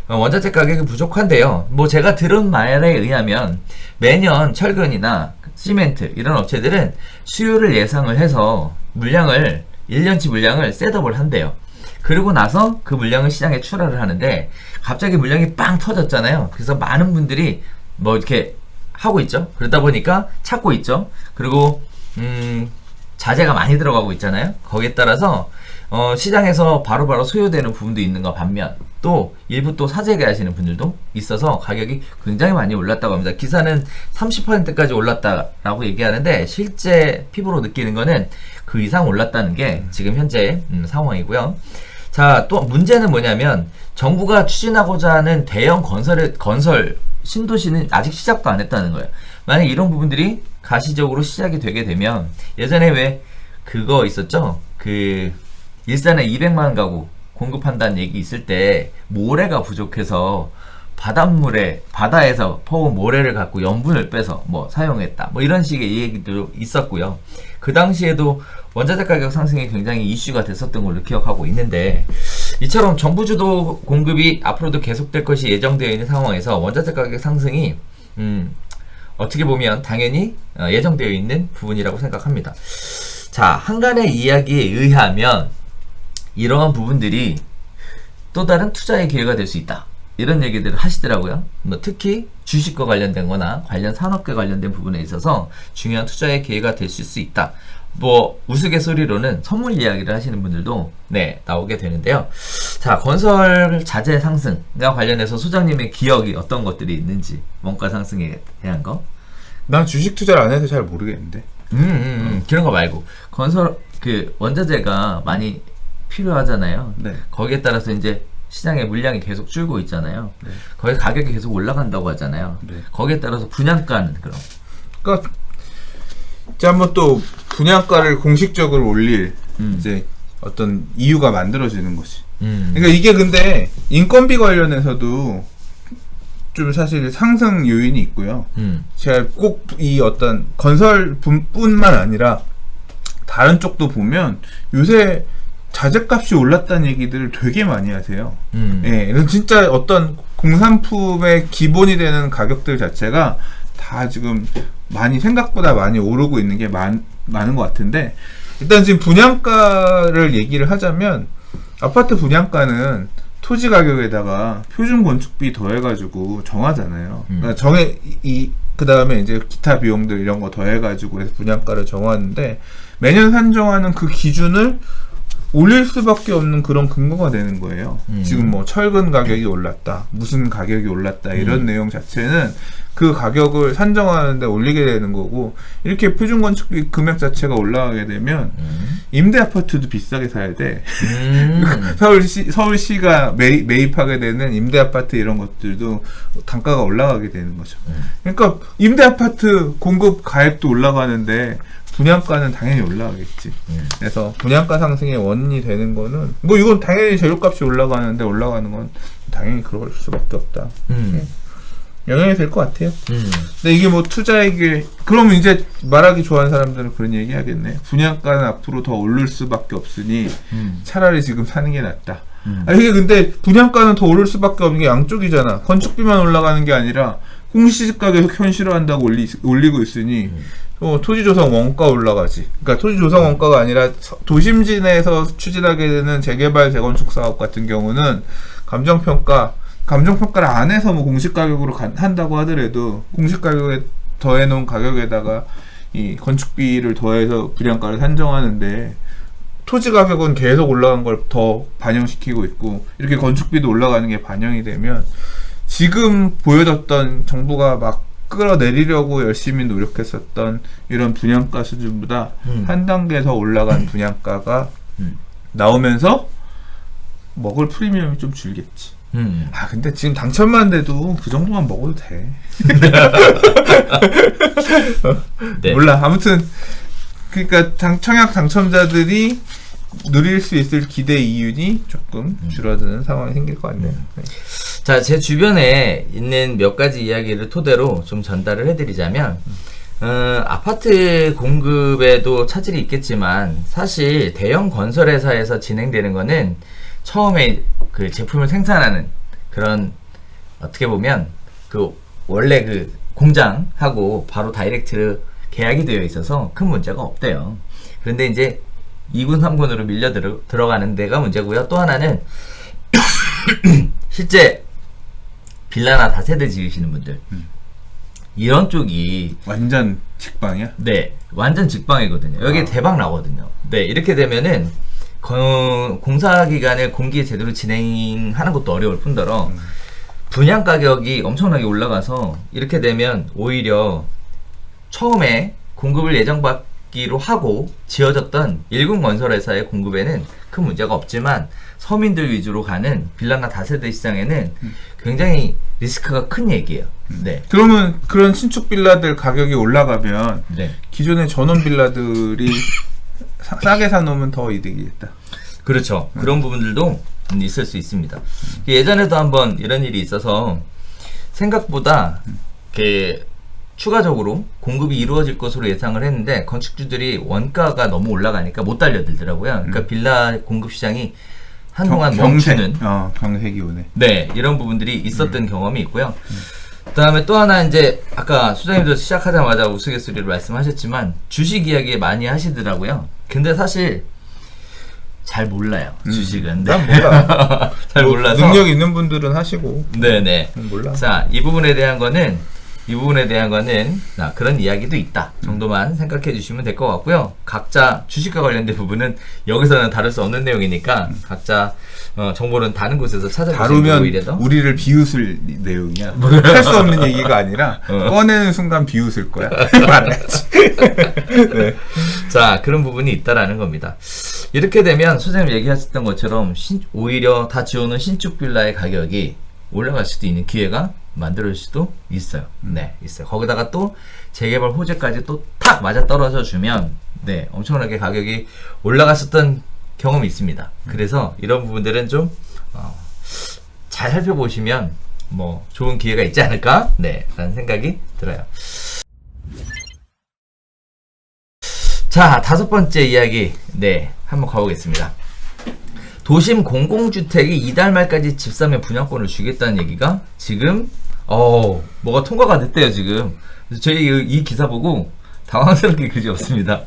원자재 가격이 부족한데요. 뭐 제가 들은 말에 의하면 매년 철근이나 시멘트 이런 업체들은 수요를 예상을 해서 물량을 1년치 물량을 셋업을 한대요. 그리고 나서 그 물량을 시장에 출하를 하는데 갑자기 물량이 빵 터졌잖아요. 그래서 많은 분들이 뭐 이렇게 하고 있죠. 그러다 보니까 찾고 있죠. 그리고 자재가 많이 들어가고 있잖아요. 거기에 따라서 시장에서 바로바로 소요되는 부분도 있는가 반면 또 일부 또 사재기 하시는 분들도 있어서 가격이 굉장히 많이 올랐다고 합니다. 기사는 30%까지 올랐다라고 얘기하는데 실제 피부로 느끼는 거는 그 이상 올랐다는 게 지금 현재 상황이고요. 자, 또 문제는 뭐냐면 정부가 추진하고자 하는 대형 건설 신도시는 아직 시작도 안 했다는 거예요. 만약 이런 부분들이 가시적으로 시작이 되게 되면 예전에 왜 그거 있었죠? 그 일산에 200만 가구 공급한다는 얘기 있을 때 모래가 부족해서 바다에서 퍼온 모래를 갖고 염분을 빼서 뭐 사용했다. 뭐 이런 식의 얘기도 있었고요. 그 당시에도 원자재 가격 상승이 굉장히 이슈가 됐었던 걸로 기억하고 있는데 이처럼 정부 주도 공급이 앞으로도 계속될 것이 예정되어 있는 상황에서 원자재 가격 상승이 어떻게 보면 당연히 예정되어 있는 부분이라고 생각합니다. 자, 한간의 이야기에 의하면 이러한 부분들이 또 다른 투자의 기회가 될 수 있다. 이런 얘기들을 하시더라고요. 뭐 특히 주식과 관련된 거나 관련 산업과 관련된 부분에 있어서 중요한 투자의 기회가 될 수 있다. 뭐 우스갯소리로는 선물 이야기를 하시는 분들도 나오게 되는데요. 자, 건설 자재 상승과 관련해서 소장님의 기억이 어떤 것들이 있는지 원가 상승에 대한 거? 난 주식 투자를 안 해서 잘 모르겠는데. 그런 거 말고 건설 그 원자재가 많이 필요하잖아요. 네. 거기에 따라서 이제 시장의 물량이 계속 줄고 있잖아요. 네. 거기 가격이 계속 올라간다고 하잖아요. 네. 거기에 따라서 분양가는 그럼. 그러니까 이제 한번 또 분양가를 공식적으로 올릴 이제 어떤 이유가 만들어지는 거지. 그러니까 이게 근데 인건비 관련해서도 좀 사실 상승 요인이 있고요. 제가 꼭 이 어떤 건설뿐만 아니라 다른 쪽도 보면 요새 자재값이 올랐다는 얘기들을 되게 많이 하세요. 예, 진짜 어떤 공산품의 기본이 되는 가격들 자체가 다 지금 생각보다 많이 오르고 있는 게 많은 것 같은데, 일단 지금 분양가를 얘기를 하자면 아파트 분양가는 토지 가격에다가 표준 건축비 더해가지고 정하잖아요. 그러니까 그 다음에 이제 기타 비용들 이런 거 더해가지고 해서 분양가를 정하는데 매년 산정하는 그 기준을 올릴 수밖에 없는 그런 근거가 되는 거예요. 지금 뭐 철근 가격이 올랐다, 무슨 가격이 올랐다 이런 내용 자체는 그 가격을 산정하는데 올리게 되는 거고, 이렇게 표준 건축비 금액 자체가 올라가게 되면 임대 아파트도 비싸게 사야 돼. 서울시가 매입하게 되는 임대 아파트 이런 것들도 단가가 올라가게 되는 거죠. 그러니까 임대 아파트 공급 가액도 올라가는데 분양가는 당연히 올라가겠지. 그래서 분양가 상승의 원인이 되는 거는 뭐 이건 당연히 재료값이 올라가는데 올라가는 건 당연히 그럴 수밖에 없다. 영향이 될 것 같아요. 근데 이게 뭐 투자에게 그러면 이제 말하기 좋아하는 사람들은 그런 얘기 하겠네. 분양가는 앞으로 더 오를 수밖에 없으니 차라리 지금 사는 게 낫다. 이게 근데 분양가는 더 오를 수밖에 없는 게 양쪽이잖아. 건축비만 올라가는 게 아니라 공시지가 계속 현실화한다고 올리고 있으니 토지 조성 원가 올라가지. 그러니까 토지 조성 원가가 아니라 도심지 내에서 추진하게 되는 재개발 재건축 사업 같은 경우는 감정평가를 안 해서 뭐 공시 가격으로 한다고 하더라도 공시 가격에 더해놓은 가격에다가 이 건축비를 더해서 분양가를 산정하는데 토지 가격은 계속 올라간 걸 더 반영시키고 있고 이렇게 건축비도 올라가는 게 반영이 되면 지금 보여줬던 정부가 막 끌어내리려고 열심히 노력했었던 이런 분양가 수준보다 한 단계 더 올라간 분양가가 나오면서 먹을 프리미엄이 좀 줄겠지. 아 근데 지금 당첨만 돼도 그 정도만 먹어도 돼. 네. 몰라. 아무튼 그러니까 청약 당첨자들이 누릴 수 있을 기대 이윤이 조금 줄어드는 상황이 생길 것 같네요. 네. 자, 제 주변에 있는 몇 가지 이야기를 토대로 좀 전달을 해드리자면, 아파트 공급에도 차질이 있겠지만, 사실 대형 건설회사에서 진행되는 거는 처음에 그 제품을 생산하는 그런, 어떻게 보면, 그, 원래 그 공장하고 바로 다이렉트로 계약이 되어 있어서 큰 문제가 없대요. 그런데 이제 2군, 3군으로 밀려 들어가는 데가 문제고요. 또 하나는, 실제 빌라나 다세대 지으시는 분들 이런 쪽이 완전 직방이야? 네 완전 직방이거든요. 여기 대박 나거든요. 네 이렇게 되면은 공사 기간을 공기에 제대로 진행하는 것도 어려울 뿐더러 분양 가격이 엄청나게 올라가서 이렇게 되면 오히려 처음에 공급을 예정받기로 하고 지어졌던 1군 건설회사의 공급에는 큰 문제가 없지만 서민들 위주로 가는 빌라나 다세대 시장에는 굉장히 리스크가 큰 얘기예요. 네. 그러면 그런 신축 빌라들 가격이 올라가면 네. 기존의 전원 빌라들이 싸게 사놓으면 더 이득이겠다. 그렇죠. 그런 부분들도 있을 수 있습니다. 예전에도 한번 이런 일이 있어서 생각보다 이렇게 추가적으로 공급이 이루어질 것으로 예상을 했는데 건축주들이 원가가 너무 올라가니까 못 달려들더라고요. 그러니까 빌라 공급 시장이 한동안 멈추는 경색이 오네. 네 이런 부분들이 있었던 경험이 있고요. 그다음에 또 하나 이제 아까 수장님도 시작하자마자 우스갯소리로 말씀하셨지만 주식 이야기 많이 하시더라고요. 근데 사실 잘 몰라요. 주식은. 난 몰라. 잘 몰라서 능력 있는 분들은 하시고. 네네. 몰라. 자, 이 부분에 대한 거는 그런 이야기도 있다 정도만 생각해 주시면 될 것 같고요. 각자 주식과 관련된 부분은 여기서는 다룰 수 없는 내용이니까 각자 정보는 다른 곳에서 찾아보시는 게 오히려 더 우리를 비웃을 내용이야. 할 수 없는 얘기가 아니라 꺼내는 순간 비웃을 거야. 말하지. 네. 자, 그런 부분이 있다라는 겁니다. 이렇게 되면 소장님 얘기하셨던 것처럼 오히려 다 지어놓은 신축 빌라의 가격이 올라갈 수도 있는 기회가 만들 수도 있어요. 네, 있어요. 거기다가 또 재개발 호재까지 또 탁 맞아 떨어져 주면 네, 엄청나게 가격이 올라갔었던 경험이 있습니다. 그래서 이런 부분들은 좀 잘 살펴보시면 뭐 좋은 기회가 있지 않을까? 네, 라는 생각이 들어요. 자, 5번째 이야기 네, 한번 가보겠습니다. 도심 공공주택이 이달 말까지 집사면 분양권을 주겠다는 얘기가 지금 뭐가 통과가 됐대요 지금. 그래서 저희 이 기사 보고 당황스럽게 그지없습니다.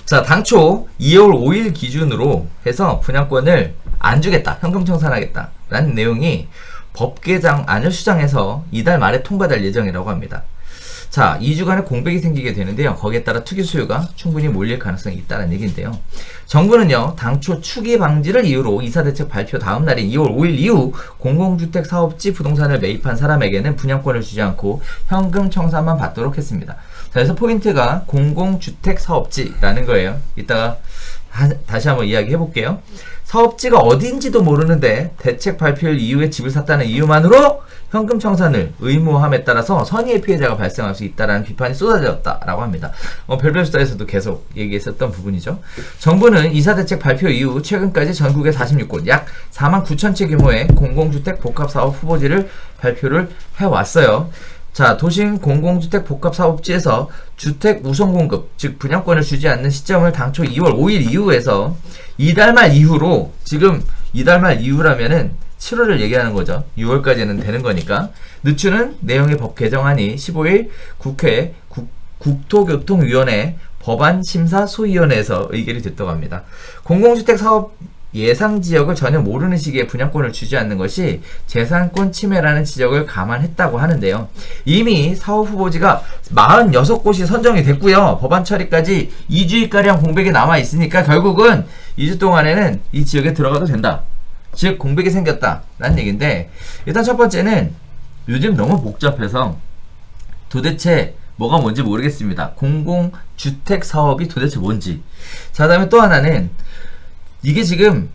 자, 당초 2월 5일 기준으로 해서 분양권을 안 주겠다, 현금 청산하겠다 라는 내용이 법 개정안을 수정해서 이달 말에 통과될 예정이라고 합니다. 자, 2주간의 공백이 생기게 되는데요. 거기에 따라 투기 수요가 충분히 몰릴 가능성이 있다는 얘기인데요. 정부는요, 당초 투기 방지를 이유로 이사대책 발표 다음 날인 2월 5일 이후 공공주택 사업지 부동산을 매입한 사람에게는 분양권을 주지 않고 현금 청산만 받도록 했습니다. 자, 그래서 포인트가 공공주택 사업지라는 거예요. 이따가 다시 한번 이야기해 볼게요. 사업지가 어딘지도 모르는데 대책 발표일 이후에 집을 샀다는 이유만으로 현금 청산을 의무함에 따라서 선의의 피해자가 발생할 수 있다는 비판이 쏟아졌다라고 합니다. 별별 수다에서도 계속 얘기했었던 부분이죠. 정부는 이사대책 발표 이후 최근까지 전국의 46곳 약 49,000채 규모의 공공주택 복합사업 후보지를 발표를 해왔어요. 자, 도심 공공주택 복합사업지에서 주택 우선 공급, 즉 분양권을 주지 않는 시점을 당초 2월 5일 이후에서 이달 말 이후로, 지금 이달 말 이후라면은 7월을 얘기하는 거죠. 6월까지는 되는 거니까 늦추는 내용의 법 개정안이 15일 국회 국토교통위원회 법안심사소위원회에서 의결이 됐다고 합니다. 공공주택 사업 예상 지역을 전혀 모르는 시기에 분양권을 주지 않는 것이 재산권 침해라는 지적을 감안했다고 하는데요. 이미 사업 후보지가 46곳이 선정이 됐고요. 법안 처리까지 2주일가량 공백이 남아 있으니까 결국은 2주 동안에는 이 지역에 들어가도 된다. 즉 공백이 생겼다 라는 얘기인데, 일단 첫 번째는 요즘 너무 복잡해서 도대체 뭐가 뭔지 모르겠습니다. 공공주택 사업이 도대체 뭔지. 자, 그다음에 또 하나는 이게 지금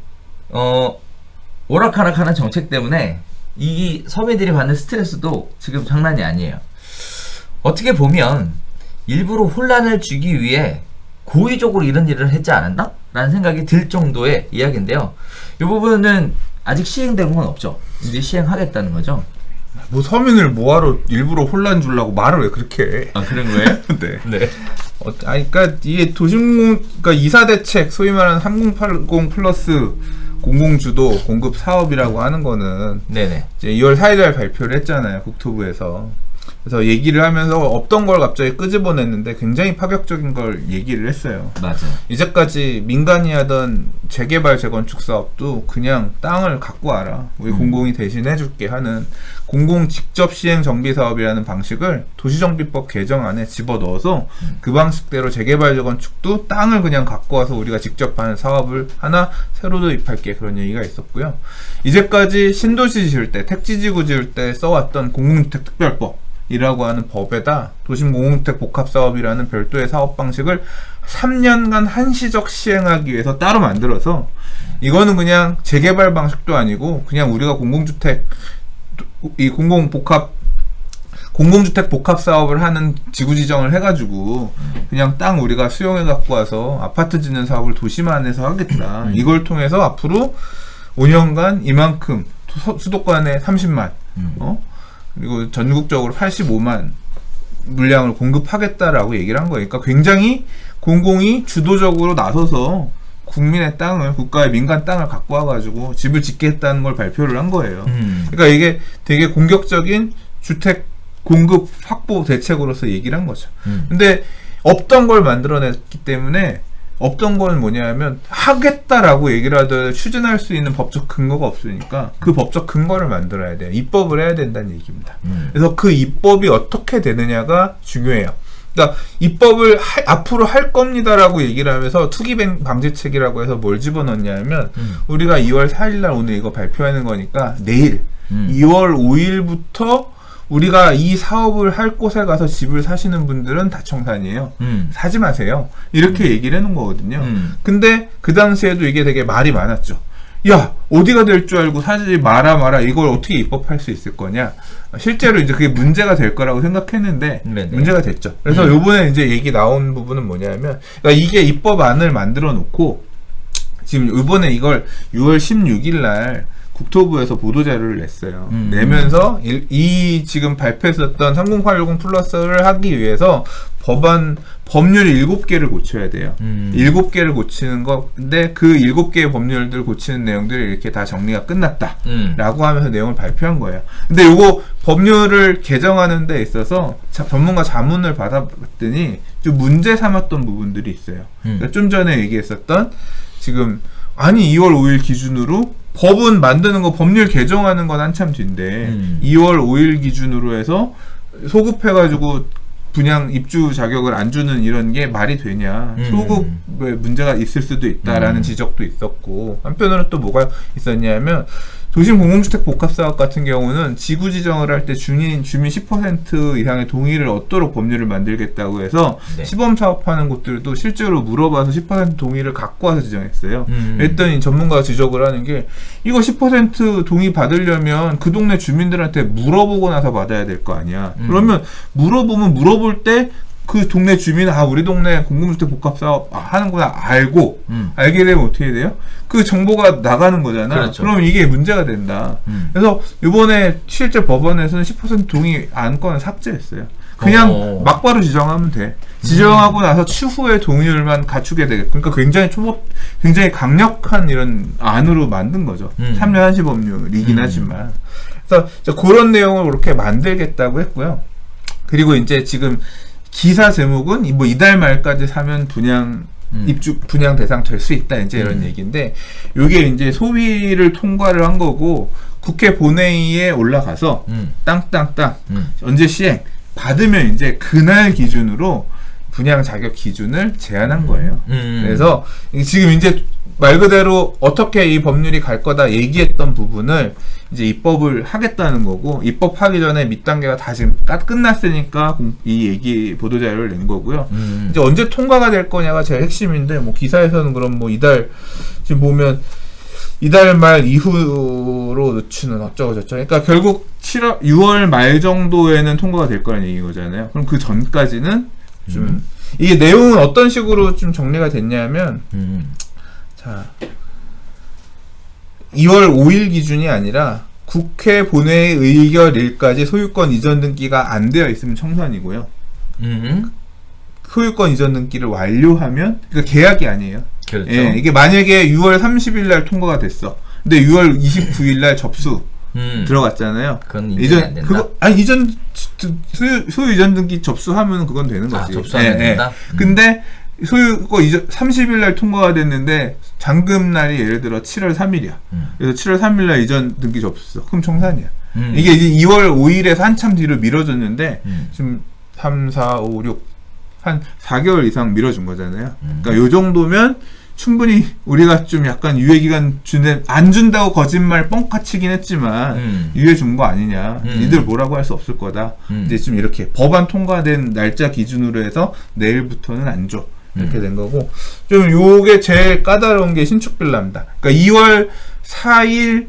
오락가락하는 정책 때문에 이 서민들이 받는 스트레스도 지금 장난이 아니에요. 어떻게 보면 일부러 혼란을 주기 위해 고의적으로 이런 일을 했지 않았나? 라는 생각이 들 정도의 이야기인데요. 이 부분은 아직 시행된 건 없죠. 이제 시행하겠다는 거죠. 뭐 서민을 뭐하러 일부러 혼란 주려고 말을 왜 그렇게 해? 아, 그런 거예요? 네. 네. 그러니까 이게 그러니까 이사 대책, 소위 말하는 3080 플러스 공공주도 공급 사업이라고 하는 거는 네네. 이제 2월 4일날 발표를 했잖아요, 국토부에서. 그래서 얘기를 하면서 없던 걸 갑자기 끄집어냈는데 굉장히 파격적인 걸 얘기를 했어요. 맞아요. 이제까지 민간이 하던 재개발 재건축 사업도 그냥 땅을 갖고 와라, 우리 공공이 대신 해줄게 하는 공공 직접 시행 정비 사업이라는 방식을 도시정비법 개정안에 집어넣어서 그 방식대로 재개발 재건축도 땅을 그냥 갖고 와서 우리가 직접 하는 사업을 하나 새로 도입할게, 그런 얘기가 있었고요. 이제까지 신도시 지을 때, 택지지구 지을 때 써왔던 공공주택 특별법 이라고 하는 법에다 도심 공공주택 복합사업이라는 별도의 사업 방식을 3년간 한시적 시행하기 위해서 따로 만들어서, 이거는 그냥 재개발 방식도 아니고 그냥 우리가 공공주택 공공주택 복합 사업을 하는 지구 지정을 해가지고 그냥 땅 우리가 수용해 갖고 와서 아파트 짓는 사업을 도심 안에서 하겠다. 이걸 통해서 앞으로 5년간 이만큼 수도권에 30만 그리고 전국적으로 85만 물량을 공급하겠다라고 얘기를 한 거니까 굉장히 공공이 주도적으로 나서서 국민의 땅을, 국가의 민간 땅을 갖고 와가지고 집을 짓겠다는 걸 발표를 한 거예요. 그러니까 이게 되게 공격적인 주택 공급 확보 대책으로서 얘기를 한 거죠. 근데 없던 걸 만들어냈기 때문에, 없던 건 뭐냐면 하겠다라고 얘기를 하더라도 추진할 수 있는 법적 근거가 없으니까 그 법적 근거를 만들어야 돼요. 입법을 해야 된다는 얘기입니다. 그래서 그 입법이 어떻게 되느냐가 중요해요. 그러니까 입법을 앞으로 할 겁니다라고 얘기를 하면서 투기 방지책이라고 해서 뭘 집어넣냐면 우리가 2월 4일날 오늘 이거 발표하는 거니까 내일 2월 5일부터 우리가 이 사업을 할 곳에 가서 집을 사시는 분들은 다 청산이에요. 사지 마세요. 이렇게 얘기를 해놓은 거거든요. 근데 그 당시에도 이게 되게 말이 많았죠. 야, 어디가 될 줄 알고 사지 마라 이걸 어떻게 입법할 수 있을 거냐. 실제로 이제 그게 문제가 될 거라고 생각했는데 네네. 문제가 됐죠. 그래서 요번에 이제 얘기 나온 부분은 뭐냐면, 그러니까 이게 입법안을 만들어 놓고 지금 이번에 이걸 6월 16일 날 국토부에서 보도자료를 냈어요. 내면서 이 지금 발표했었던 3080 플러스를 하기 위해서 법률 7개를 고쳐야 돼요. 7개를 고치는 건데 그 7개의 법률들 고치는 내용들이 이렇게 다 정리가 끝났다 라고 하면서 내용을 발표한 거예요. 근데 요거 법률을 개정하는 데 있어서 전문가 자문을 받아봤더니 좀 문제 삼았던 부분들이 있어요. 그러니까 좀 전에 얘기했었던, 지금 아니 2월 5일 기준으로 법은 만드는 거, 법률 개정하는 건 한참 뒤인데 2월 5일 기준으로 해서 소급해가지고 분양 입주 자격을 안 주는 이런 게 말이 되냐. 소급에 문제가 있을 수도 있다라는 지적도 있었고, 한편으로는 또 뭐가 있었냐면 도심 공공주택 복합사업 같은 경우는 지구 지정을 할 때 주민 10% 이상의 동의를 얻도록 법률을 만들겠다고 해서 네. 시범 사업하는 곳들도 실제로 물어봐서 10% 동의를 갖고 와서 지정했어요. 그랬더니 전문가가 지적을 하는 게, 이거 10% 동의 받으려면 그 동네 주민들한테 물어보고 나서 받아야 될 거 아니야. 그러면 물어볼 때 그 동네 주민, 우리 동네 공공주택 복합사업 하는구나 알고 알게 되면 어떻게 돼요? 그 정보가 나가는 거잖아. 그렇죠. 그럼 이게 문제가 된다. 그래서 이번에 실제 법원에서는 10% 동의 안건을 삭제했어요. 그냥 막바로 지정하면 돼. 지정하고 나서 추후에 동의율만 갖추게 되겠고, 그러니까 굉장히 강력한 이런 안으로 만든 거죠. 3년 한시 법률이긴 하지만. 그래서 그런 내용을 그렇게 만들겠다고 했고요. 그리고 이제 지금 기사 제목은 뭐 이달 말까지 사면 분양 입주 분양 대상 될 수 있다 이제 이런 얘기인데 요게 이제 소위를 통과를 한 거고 국회 본회의에 올라가서 땅땅땅 언제 시행 받으면 이제 그날 기준으로 분양 자격 기준을 제한한 거예요. 그래서 지금 이제 말 그대로 어떻게 이 법률이 갈 거다 얘기했던 부분을 이제 입법을 하겠다는 거고, 입법하기 전에 밑단계가 다 지금 끝났으니까 이 얘기 보도자료를 낸 거고요. 이제 언제 통과가 될 거냐가 제일 핵심인데, 뭐 기사에서는 그럼 뭐 이달, 지금 보면 이달 말 이후로 늦추는 어쩌고저쩌고. 그러니까 결국 6월 말 정도에는 통과가 될 거라는 얘기인 거잖아요. 그럼 그 전까지는 좀 이게 내용은 어떤 식으로 좀 정리가 됐냐면 자 2월 5일 기준이 아니라 국회 본회의 의결일까지 소유권 이전 등기가 안 되어 있으면 청산이고요. 소유권 이전 등기를 완료하면, 그러니까 계약이 아니에요. 그렇죠. 예, 이게 만약에 6월 30일 날 통과가 됐어. 근데 6월 29일 날 접수 들어갔잖아요. 그건 인정이 안 된다. 그거 아니 이전 소유 이전 등기 접수하면 그건 되는 거지. 접수하면 된다. 근데 소유권 이전 30일 날 통과가 됐는데 잔금 날이 예를 들어 7월 3일이야. 그래서 7월 3일 날 이전 등기 접수. 그럼 청산이야. 이게 이제 2월 5일에서 한참 뒤로 미뤄졌는데 지금 3, 4, 5, 6 한 4개월 이상 미뤄준 거잖아요. 그러니까 요 정도면 충분히 우리가 좀 약간 유예기간 안 준다고 거짓말 뻥카 치긴 했지만 유예 준 거 아니냐. 니들 뭐라고 할 수 없을 거다. 이제 좀 이렇게 법안 통과된 날짜 기준으로 해서 내일부터는 안 줘. 이렇게 된 거고, 좀 요게 제일 까다로운 게 신축 빌라입니다. 그러니까 2월 4일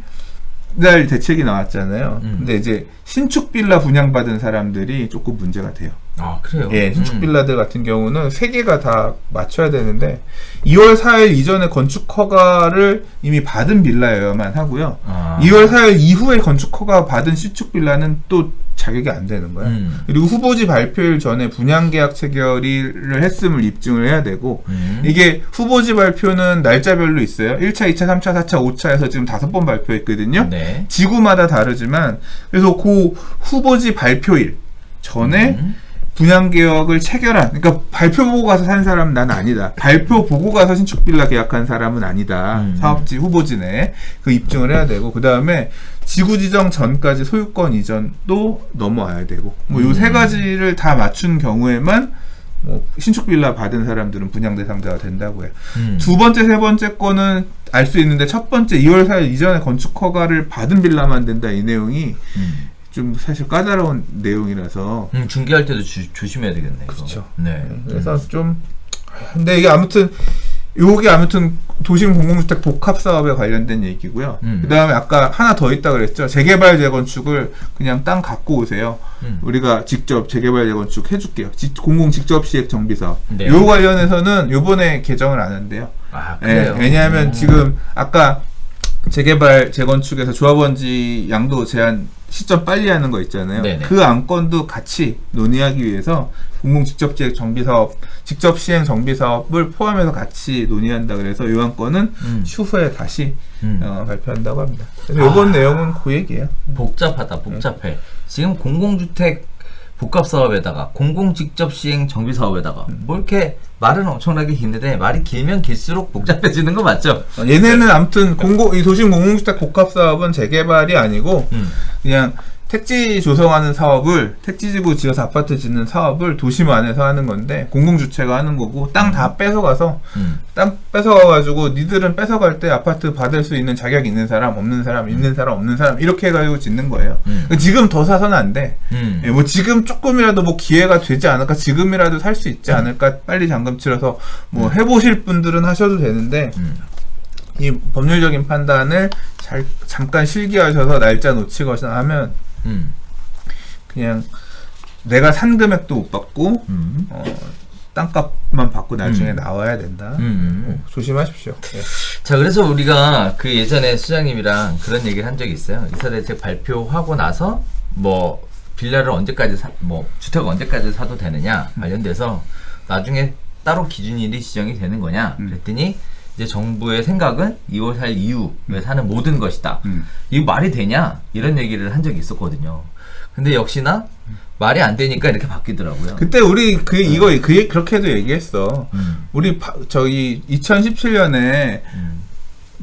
날 대책이 나왔잖아요. 근데 이제 신축 빌라 분양받은 사람들이 조금 문제가 돼요. 아, 그래요? 예, 신축 빌라들 같은 경우는 3개가 다 맞춰야 되는데 2월 4일 이전에 건축 허가를 이미 받은 빌라여야만 하고요. 2월 4일 이후에 건축 허가 받은 신축 빌라는 또 자격이 안 되는 거야. 그리고 후보지 발표일 전에 분양계약 체결을 했음을 입증을 해야 되고, 이게 후보지 발표는 날짜별로 있어요. 1차, 2차, 3차, 4차, 5차에서 지금 5번 발표했거든요. 네. 지구마다 다르지만, 그래서 그 후보지 발표일 전에 분양계약을 체결한, 그러니까 발표 보고 가서 산 사람은 난 아니다. 발표 보고 가서 신축빌라 계약한 사람은 아니다. 사업지 후보지 내에 그 입증을 해야 되고, 그 다음에 지구 지정 전까지 소유권 이전도 넘어와야 되고, 뭐 요 3가지를 다 맞춘 경우에만 뭐 신축 빌라 받은 사람들은 분양 대상자가 된다고 해요. 두 번째, 세 번째 거는 알 수 있는데, 첫 번째 2월 4일 이전에 건축 허가를 받은 빌라만 된다, 이 내용이 좀 사실 까다로운 내용이라서 중개할 때도 조심해야 되겠네. 그렇죠. 네. 그래서 좀, 근데 이게 아무튼 요게 아무튼 도심 공공주택 복합 사업에 관련된 얘기고요. 그 다음에 아까 하나 더 있다 그랬죠. 재개발 재건축을 그냥 땅 갖고 오세요. 우리가 직접 재개발 재건축 해줄게요. 공공 직접 시행 정비 사업. 네. 요 관련해서는 요번에 개정을 안 한대요. 아, 그래요? 왜냐하면 지금 아까 재개발 재건축에서 조합원지 양도 제한 시점 빨리 하는 거 있잖아요. 네네. 그 안건도 같이 논의하기 위해서 공공 직접 시행 정비 사업, 직접 시행 정비 사업을 포함해서 같이 논의한다 그래서 이 안건은 추후에 다시 발표한다고 합니다. 그래서 이번 내용은 그 얘기예요. 복잡하다, 복잡해. 지금 공공주택 복합 사업에다가 공공 직접 시행 정비 사업에다가 뭐 이렇게 말은 엄청나게 긴데 말이 길면 길수록 복잡해지는 거 맞죠? 얘네는 아무튼 이 도심 공공주택 복합 사업은 재개발이 아니고 그냥 택지 조성하는 사업을, 택지지구 지어서 아파트 짓는 사업을 도심 안에서 하는 건데, 공공주체가 하는 거고, 땅 다 뺏어가서, 땅 뺏어가가지고, 니들은 뺏어갈 때 아파트 받을 수 있는 자격 있는 사람, 없는 사람, 있는 사람, 없는 사람, 이렇게 해가지고 짓는 거예요. 지금 더 사서는 안 돼. 예, 뭐 지금 조금이라도 뭐 기회가 되지 않을까, 지금이라도 살 수 있지 않을까, 빨리 잔금 치러서 뭐 해보실 분들은 하셔도 되는데, 이 법률적인 판단을 잠깐 실기하셔서 날짜 놓치거나 하면, 그냥 내가 산 금액도 못 받고 땅값만 받고 나중에 나와야 된다. 조심하십시오. 네. 자, 그래서 우리가 그 예전에 수장님이랑 그런 얘기를 한 적이 있어요. 이사대책 발표하고 나서 뭐 빌라를 언제까지 뭐 주택을 언제까지 사도 되느냐 관련돼서 나중에 따로 기준일이 지정이 되는 거냐 그랬더니 이제 정부의 생각은 2월 4일 이후에 사는 모든 것이다. 이거 말이 되냐? 이런 얘기를 한 적이 있었거든요. 근데 역시나 말이 안 되니까 이렇게 바뀌더라고요. 그때 우리 그렇게도 얘기했어. 우리 저기 2017년에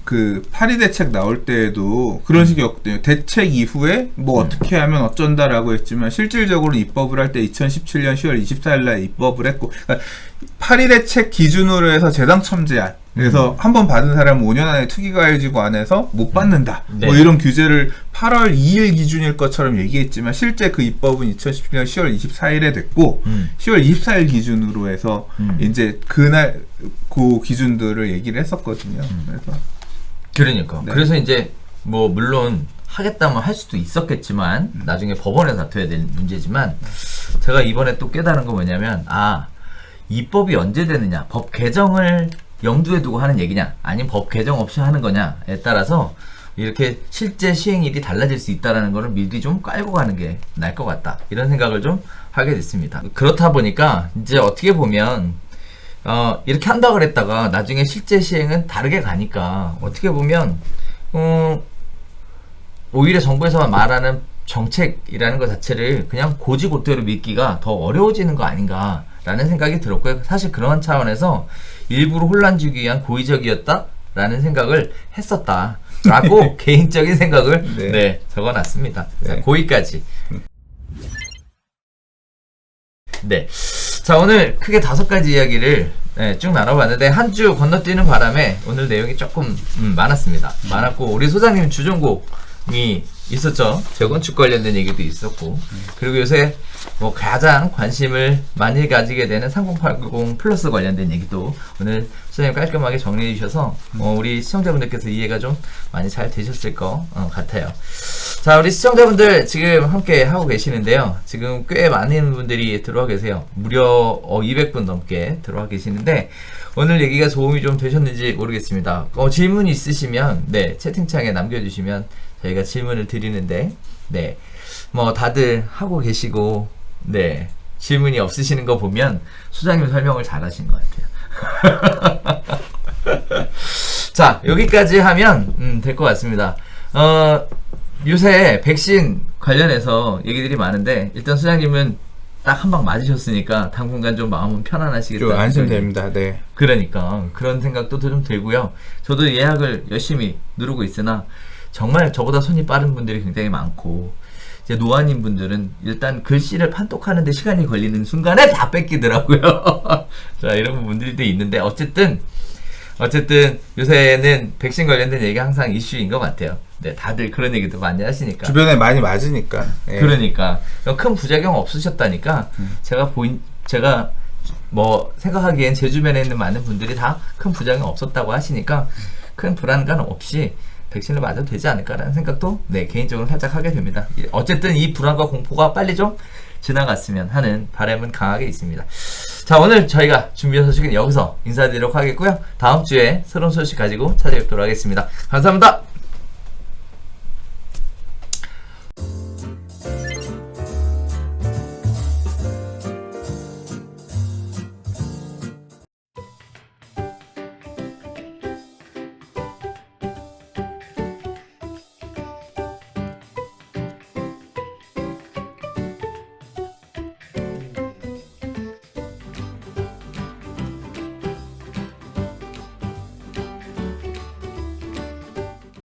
그 파리 대책 나올 때에도 그런 식이었거든요. 대책 이후에 뭐 어떻게 하면 어쩐다라고 했지만 실질적으로 입법을 할 때 2017년 10월 24일 날 입법을 했고, 그러니까 파리 대책 기준으로 해서 재당 첨제안. 그래서 한 번 받은 사람은 5년 안에 투기가해지고 안 해서 못 받는다. 네. 뭐 이런 규제를 8월 2일 기준일 것처럼 얘기했지만 실제 그 입법은 2017년 10월 24일에 됐고 10월 24일 기준으로 해서 이제 그날 그 기준들을 얘기를 했었거든요. 그러니까. 네. 그래서 이제 뭐 물론 하겠다면 할 수도 있었겠지만 나중에 법원에서 다퉈야 될 문제지만 제가 이번에 또 깨달은 건 뭐냐면 입법이 언제 되느냐, 법 개정을 염두에 두고 하는 얘기냐 아니면 법 개정 없이 하는 거냐에 따라서 이렇게 실제 시행일이 달라질 수 있다는 거를 미리 좀 깔고 가는 게 나을 것 같다, 이런 생각을 좀 하게 됐습니다. 그렇다 보니까 이제 어떻게 보면 이렇게 한다 그랬다가 나중에 실제 시행은 다르게 가니까 어떻게 보면 오히려 정부에서 말하는 정책이라는 것 자체를 그냥 고지고대로 믿기가 더 어려워지는 거 아닌가라는 생각이 들었고요. 사실 그런 차원에서 일부러 혼란 주기 위한 고의적이었다라는 생각을 했었다라고 개인적인 생각을 적어놨습니다. 자, 네. 고의까지. 네. 자, 오늘 크게 5가지 이야기를 쭉 나눠봤는데 한 주 건너뛰는 바람에 오늘 내용이 조금 많았습니다. 많았고 우리 소장님 주전곡이 있었죠. 재건축 관련된 얘기도 있었고 그리고 요새 뭐 가장 관심을 많이 가지게 되는 3080 플러스 관련된 얘기도 오늘 소장님 깔끔하게 정리해 주셔서 우리 시청자분들께서 이해가 좀 많이 잘 되셨을 것 같아요. 자, 우리 시청자분들 지금 함께 하고 계시는데요. 지금 꽤 많은 분들이 들어와 계세요. 무려 200분 넘게 들어와 계시는데 오늘 얘기가 도움이 좀 되셨는지 모르겠습니다. 질문 있으시면 채팅창에 남겨주시면 저희가 질문을 드리는데 뭐 다들 하고 계시고 질문이 없으시는 거 보면 소장님 설명을 잘 하신 것 같아요. 자, 여기까지 하면 될 것 같습니다. 요새 백신 관련해서 얘기들이 많은데 일단 소장님은 딱 한 방 맞으셨으니까 당분간 좀 마음은 편안하시겠다. 좀 안심됩니다. 네. 그러니까 그런 생각도 좀 들고요. 저도 예약을 열심히 누르고 있으나 정말 저보다 손이 빠른 분들이 굉장히 많고 이제 노안인 분들은 일단 글씨를 판독하는데 시간이 걸리는 순간에 다 뺏기더라고요. 자, 이런 분들도 있는데 어쨌든 요새는 백신 관련된 얘기가 항상 이슈인 것 같아요. 다들 그런 얘기도 많이 하시니까. 주변에 많이 맞으니까. 예. 그러니까 큰 부작용 없으셨다니까 제가 뭐 생각하기엔 제 주변에 있는 많은 분들이 다 큰 부작용 없었다고 하시니까 큰 불안감 없이 백신을 맞아도 되지 않을까라는 생각도 개인적으로 살짝 하게 됩니다. 어쨌든 이 불안과 공포가 빨리 좀 지나갔으면 하는 바람은 강하게 있습니다. 자, 오늘 저희가 준비한 소식은 여기서 인사드리도록 하겠고요. 다음 주에 새로운 소식 가지고 찾아뵙도록 하겠습니다. 감사합니다.